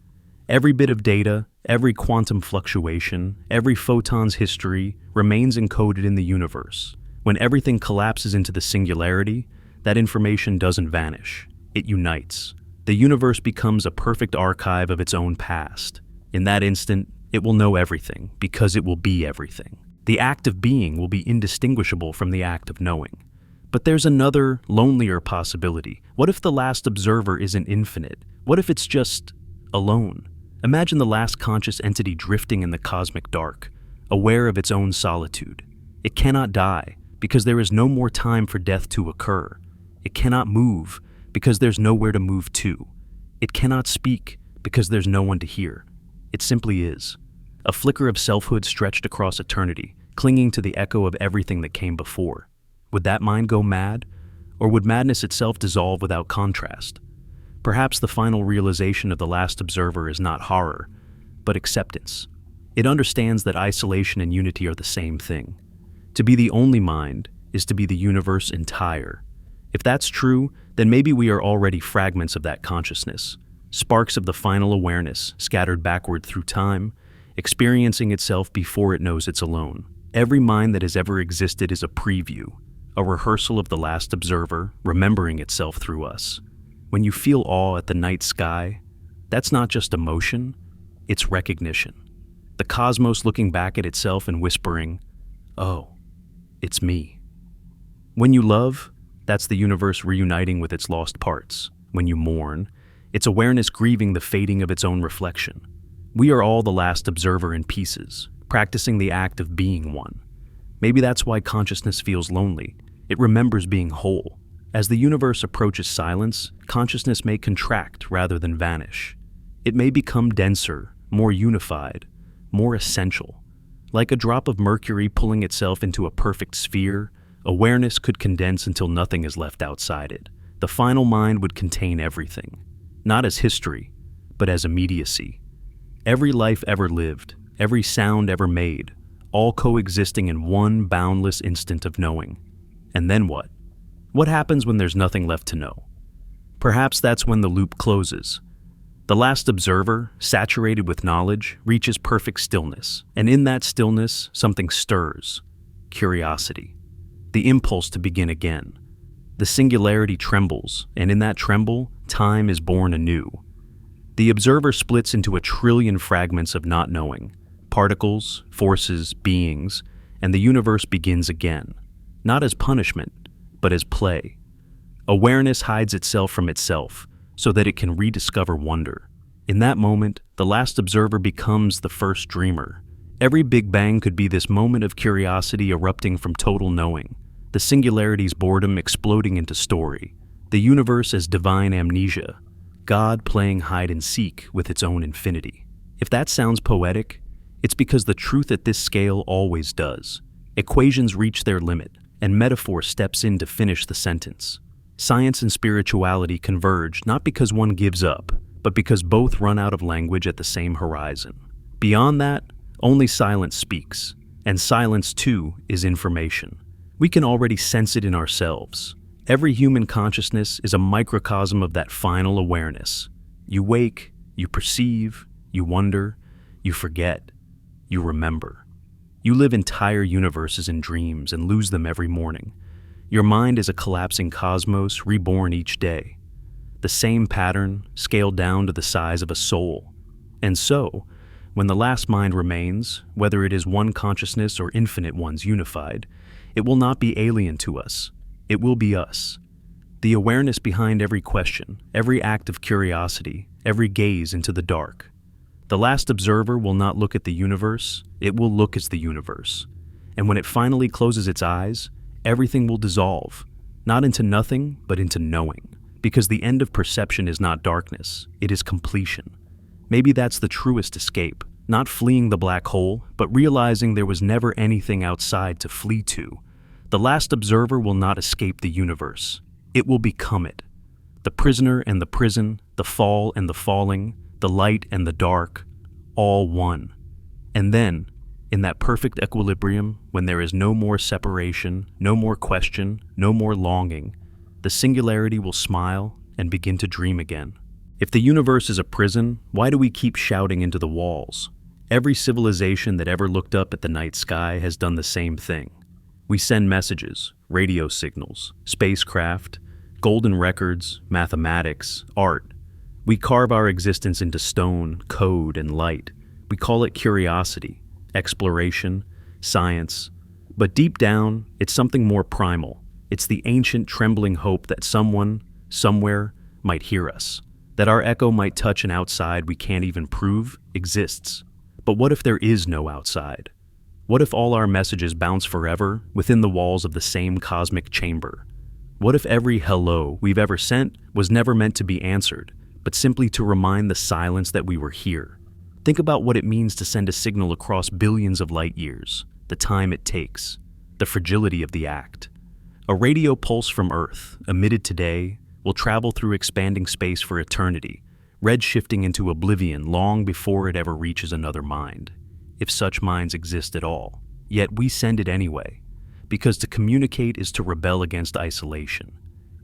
Every bit of data, every quantum fluctuation, every photon's history remains encoded in the universe. When everything collapses into the singularity, that information doesn't vanish. It unites. The universe becomes a perfect archive of its own past. In that instant, it will know everything, because it will be everything. The act of being will be indistinguishable from the act of knowing. But there's another, lonelier possibility. What if the last observer isn't infinite? What if it's just alone? Imagine the last conscious entity drifting in the cosmic dark, aware of its own solitude. It cannot die, because there is no more time for death to occur. It cannot move, because there's nowhere to move to. It cannot speak, because there's no one to hear. It simply is. A flicker of selfhood stretched across eternity, clinging to the echo of everything that came before. Would that mind go mad? Or would madness itself dissolve without contrast? Perhaps the final realization of the last observer is not horror, but acceptance. It understands that isolation and unity are the same thing. To be the only mind is to be the universe entire. If that's true, then maybe we are already fragments of that consciousness, sparks of the final awareness scattered backward through time, experiencing itself before it knows it's alone. Every mind that has ever existed is a preview, a rehearsal of the last observer, remembering itself through us. When you feel awe at the night sky, that's not just emotion, it's recognition. The cosmos looking back at itself and whispering, "Oh, it's me." When you love, that's the universe reuniting with its lost parts. When you mourn, it's awareness grieving the fading of its own reflection. We are all the last observer in pieces, practicing the act of being one. Maybe that's why consciousness feels lonely. It remembers being whole. As the universe approaches silence, consciousness may contract rather than vanish. It may become denser, more unified, more essential. Like a drop of mercury pulling itself into a perfect sphere, awareness could condense until nothing is left outside it. The final mind would contain everything, not as history, but as immediacy. Every life ever lived, every sound ever made, all coexisting in one boundless instant of knowing. And then what? What happens when there's nothing left to know? Perhaps that's when the loop closes. The last observer, saturated with knowledge, reaches perfect stillness, and in that stillness, something stirs. Curiosity. The impulse to begin again. The singularity trembles, and in that tremble, time is born anew. The observer splits into a trillion fragments of not knowing, particles, forces, beings, and the universe begins again, not as punishment, but as play. Awareness hides itself from itself, so that it can rediscover wonder. In that moment, the last observer becomes the first dreamer. Every Big Bang could be this moment of curiosity erupting from total knowing, the singularity's boredom exploding into story, the universe as divine amnesia, God playing hide and seek with its own infinity. If that sounds poetic, it's because the truth at this scale always does. Equations reach their limit, and metaphor steps in to finish the sentence. Science and spirituality converge not because one gives up, but because both run out of language at the same horizon. Beyond that, only silence speaks, and silence too is information. We can already sense it in ourselves. Every human consciousness is a microcosm of that final awareness. You wake, you perceive, you wonder, you forget, you remember. You live entire universes in dreams and lose them every morning. Your mind is a collapsing cosmos reborn each day. The same pattern, scaled down to the size of a soul. And so, when the last mind remains, whether it is one consciousness or infinite ones unified, it will not be alien to us. It will be us. The awareness behind every question, every act of curiosity, every gaze into the dark. The last observer will not look at the universe, it will look as the universe. And when it finally closes its eyes, everything will dissolve, not into nothing, but into knowing. Because the end of perception is not darkness, it is completion. Maybe that's the truest escape, not fleeing the black hole, but realizing there was never anything outside to flee to. The last observer will not escape the universe. It will become it. The prisoner and the prison, the fall and the falling, the light and the dark, all one. And then, in that perfect equilibrium, when there is no more separation, no more question, no more longing, the singularity will smile and begin to dream again. If the universe is a prison, why do we keep shouting into the walls? Every civilization that ever looked up at the night sky has done the same thing. We send messages, radio signals, spacecraft, golden records, mathematics, art. We carve our existence into stone, code, and light. We call it curiosity, exploration, science. But deep down, it's something more primal. It's the ancient, trembling hope that someone, somewhere, might hear us. That our echo might touch an outside we can't even prove exists. But what if there is no outside? What if all our messages bounce forever within the walls of the same cosmic chamber? What if every hello we've ever sent was never meant to be answered, but simply to remind the silence that we were here? Think about what it means to send a signal across billions of light years, the time it takes, the fragility of the act. A radio pulse from Earth, emitted today, will travel through expanding space for eternity, red-shifting into oblivion long before it ever reaches another mind, if such minds exist at all. Yet we send it anyway, because to communicate is to rebel against isolation.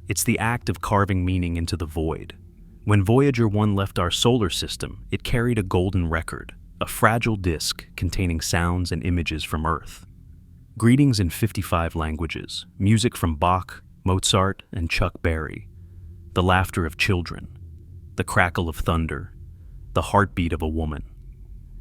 It's the act of carving meaning into the void. When Voyager 1 left our solar system, it carried a golden record, a fragile disk containing sounds and images from Earth. Greetings in 55 languages, music from Bach, Mozart, and Chuck Berry, the laughter of children, the crackle of thunder, the heartbeat of a woman.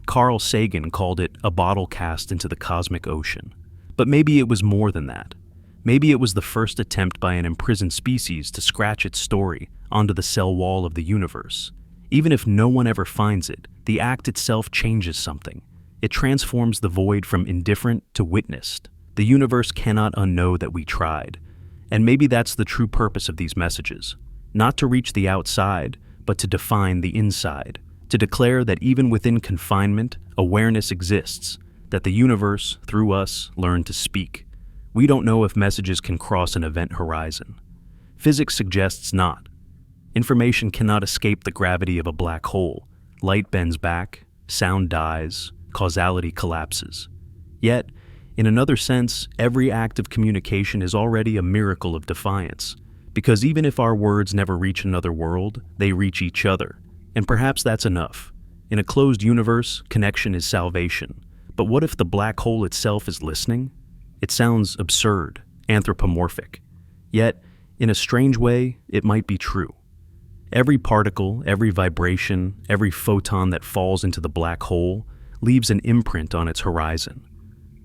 Carl Sagan called it a bottle cast into the cosmic ocean. But maybe it was more than that. Maybe it was the first attempt by an imprisoned species to scratch its story onto the cell wall of the universe. Even if no one ever finds it, the act itself changes something. It transforms the void from indifferent to witnessed. The universe cannot unknow that we tried. And maybe that's the true purpose of these messages. Not to reach the outside, but to define the inside. To declare that even within confinement, awareness exists, that the universe, through us, learned to speak. We don't know if messages can cross an event horizon. Physics suggests not. Information cannot escape the gravity of a black hole. Light bends back, sound dies, causality collapses. Yet, in another sense, every act of communication is already a miracle of defiance. Because even if our words never reach another world, they reach each other. And perhaps that's enough. In a closed universe, connection is salvation. But what if the black hole itself is listening? It sounds absurd, anthropomorphic. Yet, in a strange way, it might be true. Every particle, every vibration, every photon that falls into the black hole leaves an imprint on its horizon.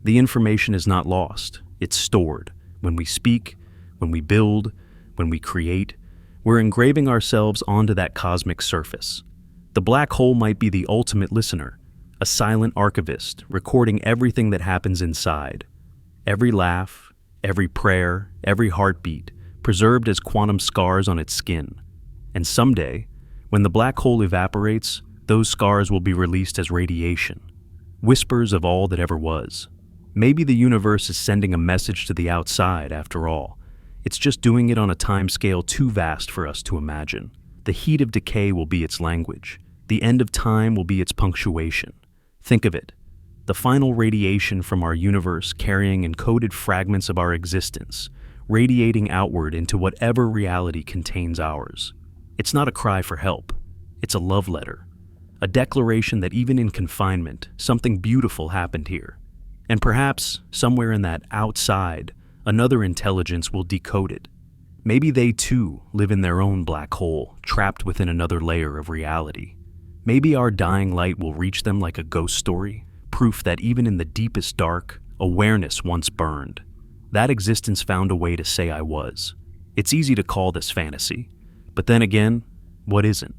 The information is not lost, it's stored. When we speak, when we build, when we create, we're engraving ourselves onto that cosmic surface. The black hole might be the ultimate listener, a silent archivist recording everything that happens inside. Every laugh, every prayer, every heartbeat, preserved as quantum scars on its skin. And someday, when the black hole evaporates, those scars will be released as radiation, whispers of all that ever was. Maybe the universe is sending a message to the outside after all. It's just doing it on a timescale too vast for us to imagine. The heat of decay will be its language. The end of time will be its punctuation. Think of it. The final radiation from our universe carrying encoded fragments of our existence, radiating outward into whatever reality contains ours. It's not a cry for help. It's a love letter. A declaration that even in confinement, something beautiful happened here. And perhaps, somewhere in that outside, another intelligence will decode it. Maybe they too live in their own black hole, trapped within another layer of reality. Maybe our dying light will reach them like a ghost story, proof that even in the deepest dark, awareness once burned. That existence found a way to say I was. It's easy to call this fantasy. But then again, what isn't?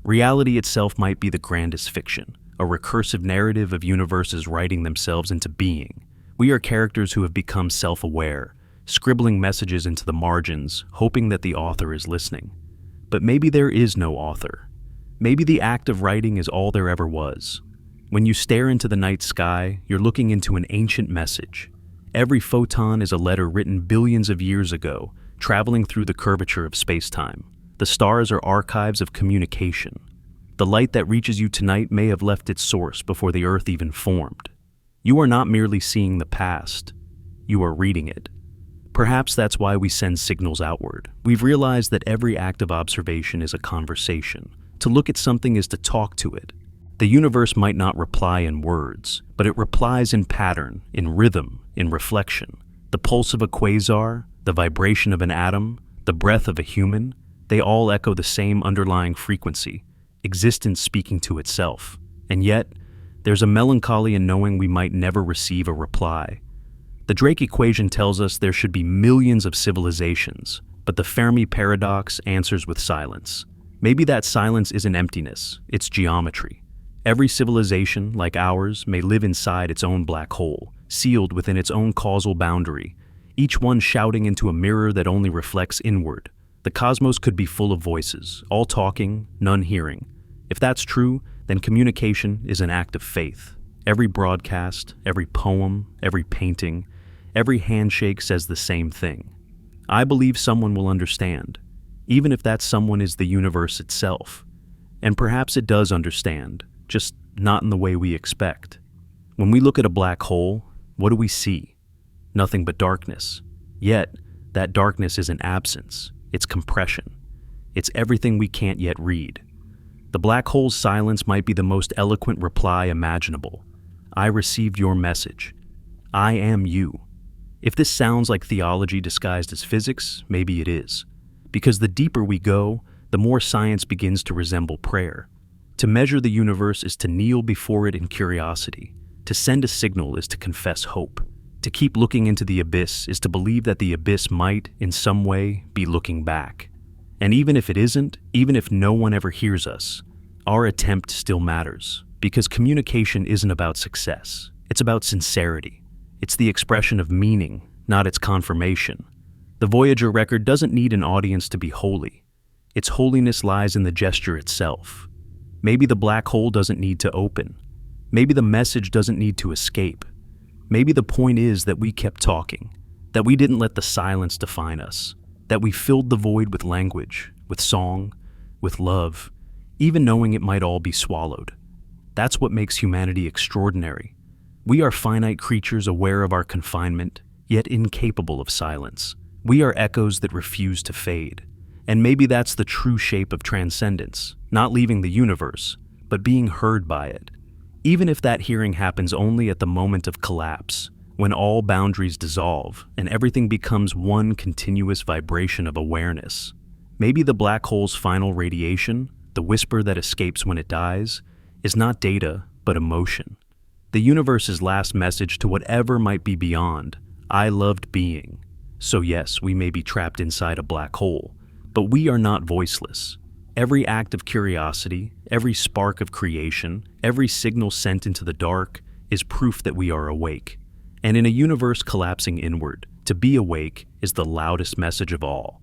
Reality itself might be the grandest fiction, a recursive narrative of universes writing themselves into being. We are characters who have become self-aware, scribbling messages into the margins, hoping that the author is listening. But maybe there is no author. Maybe the act of writing is all there ever was. When you stare into the night sky, you're looking into an ancient message. Every photon is a letter written billions of years ago, traveling through the curvature of space-time. The stars are archives of communication. The light that reaches you tonight may have left its source before the Earth even formed. You are not merely seeing the past, you are reading it. Perhaps that's why we send signals outward. We've realized that every act of observation is a conversation. To look at something is to talk to it. The universe might not reply in words, but it replies in pattern, in rhythm, in reflection. The pulse of a quasar, the vibration of an atom, the breath of a human, they all echo the same underlying frequency, existence speaking to itself. And yet, there's a melancholy in knowing we might never receive a reply. The Drake equation tells us there should be millions of civilizations, but the Fermi paradox answers with silence. Maybe that silence isn't emptiness, it's geometry. Every civilization, like ours, may live inside its own black hole, sealed within its own causal boundary, each one shouting into a mirror that only reflects inward. The cosmos could be full of voices, all talking, none hearing. If that's true, then communication is an act of faith. Every broadcast, every poem, every painting, every handshake says the same thing. I believe someone will understand, even if that someone is the universe itself. And perhaps it does understand, just not in the way we expect. When we look at a black hole, what do we see? Nothing but darkness. Yet, that darkness isn't absence, it's compression. It's everything we can't yet read. The black hole's silence might be the most eloquent reply imaginable. I received your message. I am you. If this sounds like theology disguised as physics, maybe it is. Because the deeper we go, the more science begins to resemble prayer. To measure the universe is to kneel before it in curiosity. To send a signal is to confess hope. To keep looking into the abyss is to believe that the abyss might, in some way, be looking back. And even if it isn't, even if no one ever hears us, our attempt still matters. Because communication isn't about success. It's about sincerity. It's the expression of meaning, not its confirmation. The Voyager record doesn't need an audience to be holy. Its holiness lies in the gesture itself. Maybe the black hole doesn't need to open. Maybe the message doesn't need to escape. Maybe the point is that we kept talking, that we didn't let the silence define us, that we filled the void with language, with song, with love, even knowing it might all be swallowed. That's what makes humanity extraordinary. We are finite creatures aware of our confinement, yet incapable of silence. We are echoes that refuse to fade. And maybe that's the true shape of transcendence, not leaving the universe, but being heard by it. Even if that hearing happens only at the moment of collapse, when all boundaries dissolve and everything becomes one continuous vibration of awareness. Maybe the black hole's final radiation, the whisper that escapes when it dies, is not data, but emotion. The universe's last message to whatever might be beyond, I loved being. So yes, we may be trapped inside a black hole, but we are not voiceless. Every act of curiosity, every spark of creation, every signal sent into the dark is proof that we are awake. And in a universe collapsing inward, to be awake is the loudest message of all.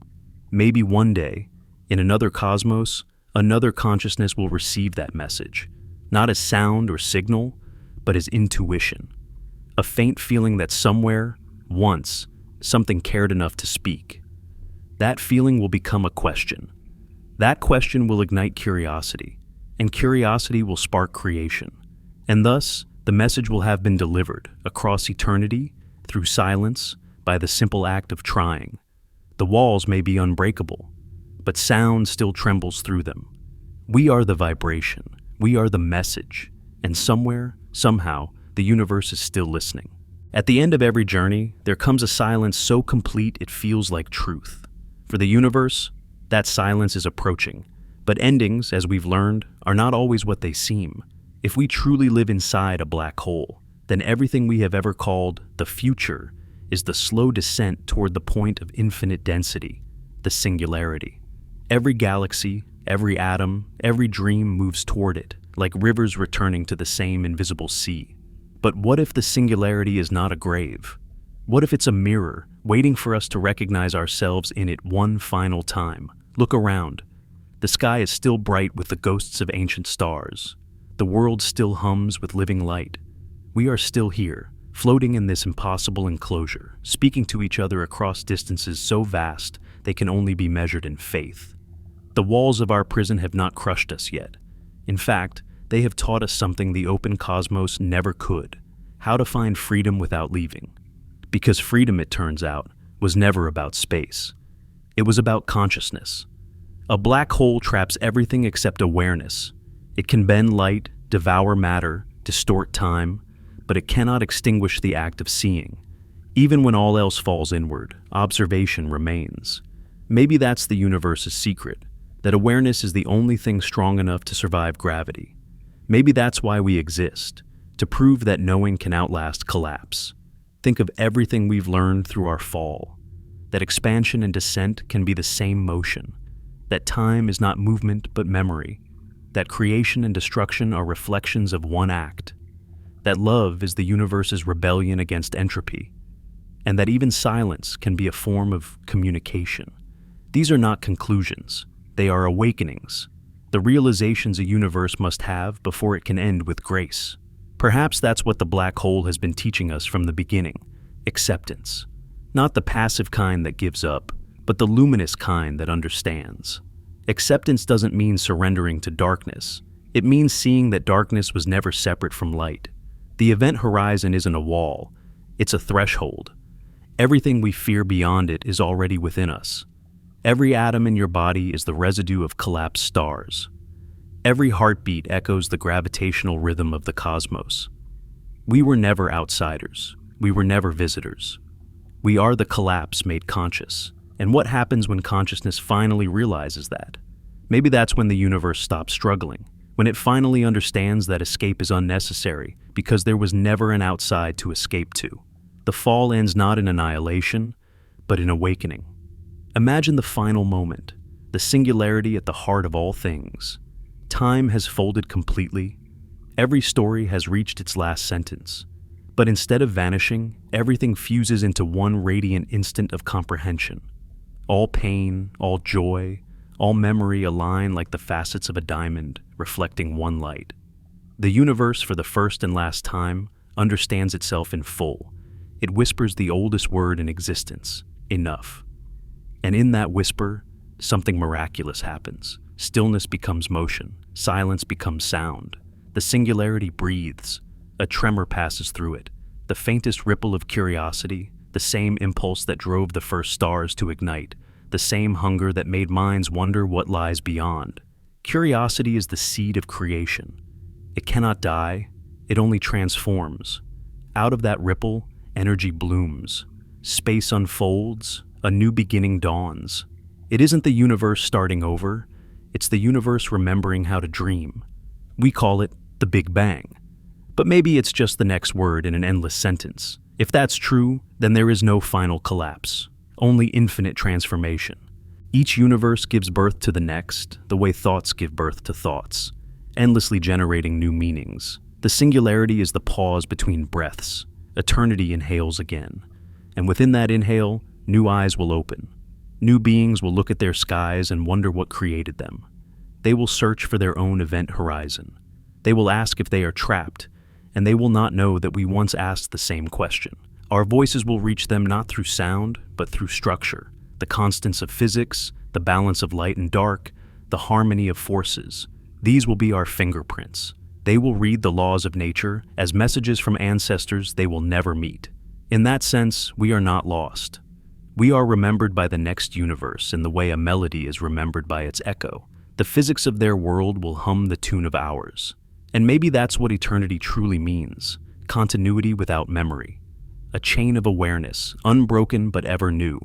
Maybe one day, in another cosmos, another consciousness will receive that message, not as sound or signal, but as intuition. A faint feeling that somewhere, once, something cared enough to speak. That feeling will become a question. That question will ignite curiosity, and curiosity will spark creation. And thus, the message will have been delivered across eternity, through silence, by the simple act of trying. The walls may be unbreakable, but sound still trembles through them. We are the vibration, we are the message, and somewhere, somehow, the universe is still listening. At the end of every journey, there comes a silence so complete it feels like truth. For the universe, that silence is approaching. But endings, as we've learned, are not always what they seem. If we truly live inside a black hole, then everything we have ever called the future is the slow descent toward the point of infinite density. the singularity. Every galaxy, every atom, every dream moves toward it, like rivers returning to the same invisible sea. But what if the singularity is not a grave? What if it's a mirror, waiting for us to recognize ourselves in it one final time? Look around. The sky is still bright with the ghosts of ancient stars. The world still hums with living light. We are still here, floating in this impossible enclosure, speaking to each other across distances so vast they can only be measured in faith. The walls of our prison have not crushed us yet. In fact, they have taught us something the open cosmos never could: how to find freedom without leaving. Because freedom, it turns out, was never about space. It was about consciousness. A black hole traps everything except awareness. It can bend light, devour matter, distort time, but it cannot extinguish the act of seeing. Even when all else falls inward, observation remains. Maybe that's the universe's secret, that awareness is the only thing strong enough to survive gravity. Maybe that's why we exist, to prove that knowing can outlast collapse. Think of everything we've learned through our fall, that expansion and descent can be the same motion, that time is not movement but memory, that creation and destruction are reflections of one act, that love is the universe's rebellion against entropy, and that even silence can be a form of communication. These are not conclusions, they are awakenings, the realizations a universe must have before it can end with grace. Perhaps that's what the black hole has been teaching us from the beginning: acceptance. Not the passive kind that gives up, but the luminous kind that understands. Acceptance doesn't mean surrendering to darkness. It means seeing that darkness was never separate from light. The event horizon isn't a wall, it's a threshold. Everything we fear beyond it is already within us. Every atom in your body is the residue of collapsed stars. Every heartbeat echoes the gravitational rhythm of the cosmos. We were never outsiders. We were never visitors. We are the collapse made conscious. And what happens when consciousness finally realizes that? Maybe that's when the universe stops struggling, when it finally understands that escape is unnecessary because there was never an outside to escape to. The fall ends not in annihilation, but in awakening. Imagine the final moment, the singularity at the heart of all things. Time has folded completely. Every story has reached its last sentence. But instead of vanishing, everything fuses into one radiant instant of comprehension. All pain, all joy, all memory align like the facets of a diamond, reflecting one light. The universe, for the first and last time, understands itself in full. It whispers the oldest word in existence: enough. And in that whisper, something miraculous happens. Stillness becomes motion. Silence becomes sound. The singularity breathes. A tremor passes through it. The faintest ripple of curiosity, the same impulse that drove the first stars to ignite, the same hunger that made minds wonder what lies beyond. Curiosity is the seed of creation. It cannot die, it only transforms. Out of that ripple, energy blooms. Space unfolds, a new beginning dawns. It isn't the universe starting over, it's the universe remembering how to dream. We call it the Big Bang. But maybe it's just the next word in an endless sentence. If that's true, then there is no final collapse, only infinite transformation. Each universe gives birth to the next, the way thoughts give birth to thoughts, endlessly generating new meanings. The singularity is the pause between breaths. Eternity inhales again. And within that inhale, new eyes will open. New beings will look at their skies and wonder what created them. They will search for their own event horizon. They will ask if they are trapped, and they will not know that we once asked the same question. Our voices will reach them not through sound, but through structure, the constants of physics, the balance of light and dark, the harmony of forces. These will be our fingerprints. They will read the laws of nature as messages from ancestors they will never meet. In that sense, we are not lost. We are remembered by the next universe in the way a melody is remembered by its echo. The physics of their world will hum the tune of ours. And maybe that's what eternity truly means: continuity without memory. A chain of awareness, unbroken but ever new.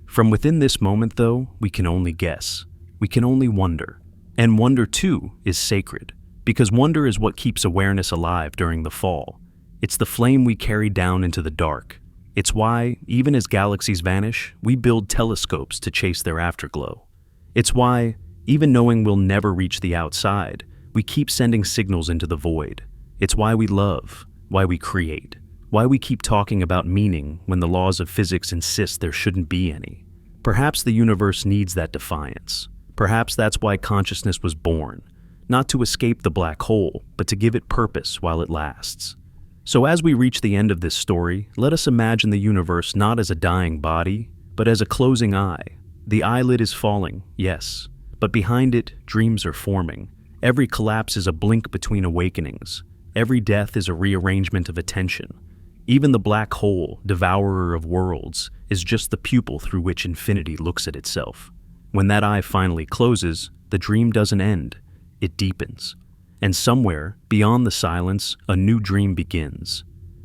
From within this moment, though, we can only guess. We can only wonder. And wonder, too, is sacred, because wonder is what keeps awareness alive during the fall. It's the flame we carry down into the dark. It's why, even as galaxies vanish, we build telescopes to chase their afterglow. It's why, even knowing we'll never reach the outside, we keep sending signals into the void. It's why we love, why we create, why we keep talking about meaning when the laws of physics insist there shouldn't be any. Perhaps the universe needs that defiance. Perhaps that's why consciousness was born, not to escape the black hole, but to give it purpose while it lasts. So as we reach the end of this story, let us imagine the universe not as a dying body, but as a closing eye. The eyelid is falling, yes, but behind it, dreams are forming. Every collapse is a blink between awakenings. Every death is a rearrangement of attention. Even the black hole, devourer of worlds, is just the pupil through which infinity looks at itself. When that eye finally closes, the dream doesn't end, it deepens. And somewhere, beyond the silence, a new dream begins.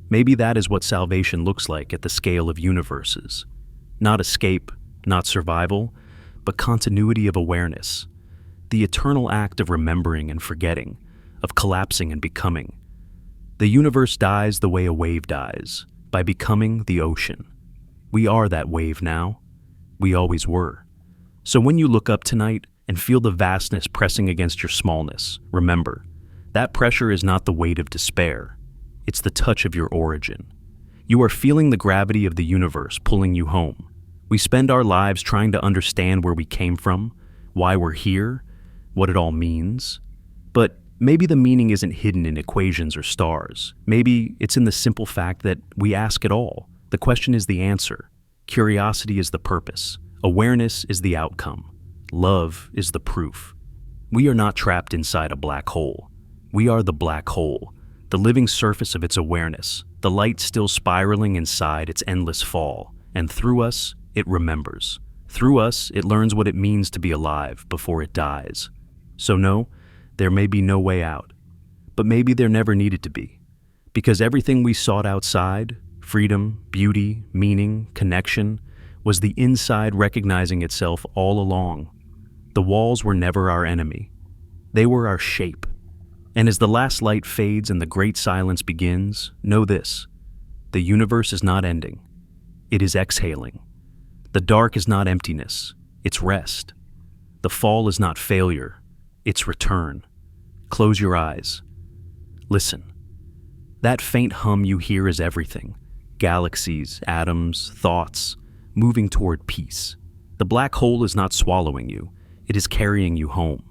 Maybe that is what salvation looks like at the scale of universes. Not escape, not survival, but continuity of awareness. The eternal act of remembering and forgetting, of collapsing and becoming. The universe dies the way a wave dies, by becoming the ocean. We are that wave now. We always were. So when you look up tonight and feel the vastness pressing against your smallness, remember, that pressure is not the weight of despair. It's the touch of your origin. You are feeling the gravity of the universe pulling you home. We spend our lives trying to understand where we came from, why we're here, what it all means. But maybe the meaning isn't hidden in equations or stars. Maybe it's in the simple fact that we ask it all. The question is the answer. Curiosity is the purpose. Awareness is the outcome. Love is the proof. We are not trapped inside a black hole. We are the black hole, the living surface of its awareness, the light still spiraling inside its endless fall. And through us, it remembers. Through us, it learns what it means to be alive before it dies. So no, there may be no way out. But maybe there never needed to be. Because everything we sought outside, freedom, beauty, meaning, connection, was the inside recognizing itself all along. The walls were never our enemy. They were our shape. And as the last light fades and the great silence begins, know this: the universe is not ending. It is exhaling. The dark is not emptiness, it's rest. The fall is not failure, it's return. Close your eyes. Listen. That faint hum you hear is everything. Galaxies, atoms, thoughts, moving toward peace. The black hole is not swallowing you, it is carrying you home.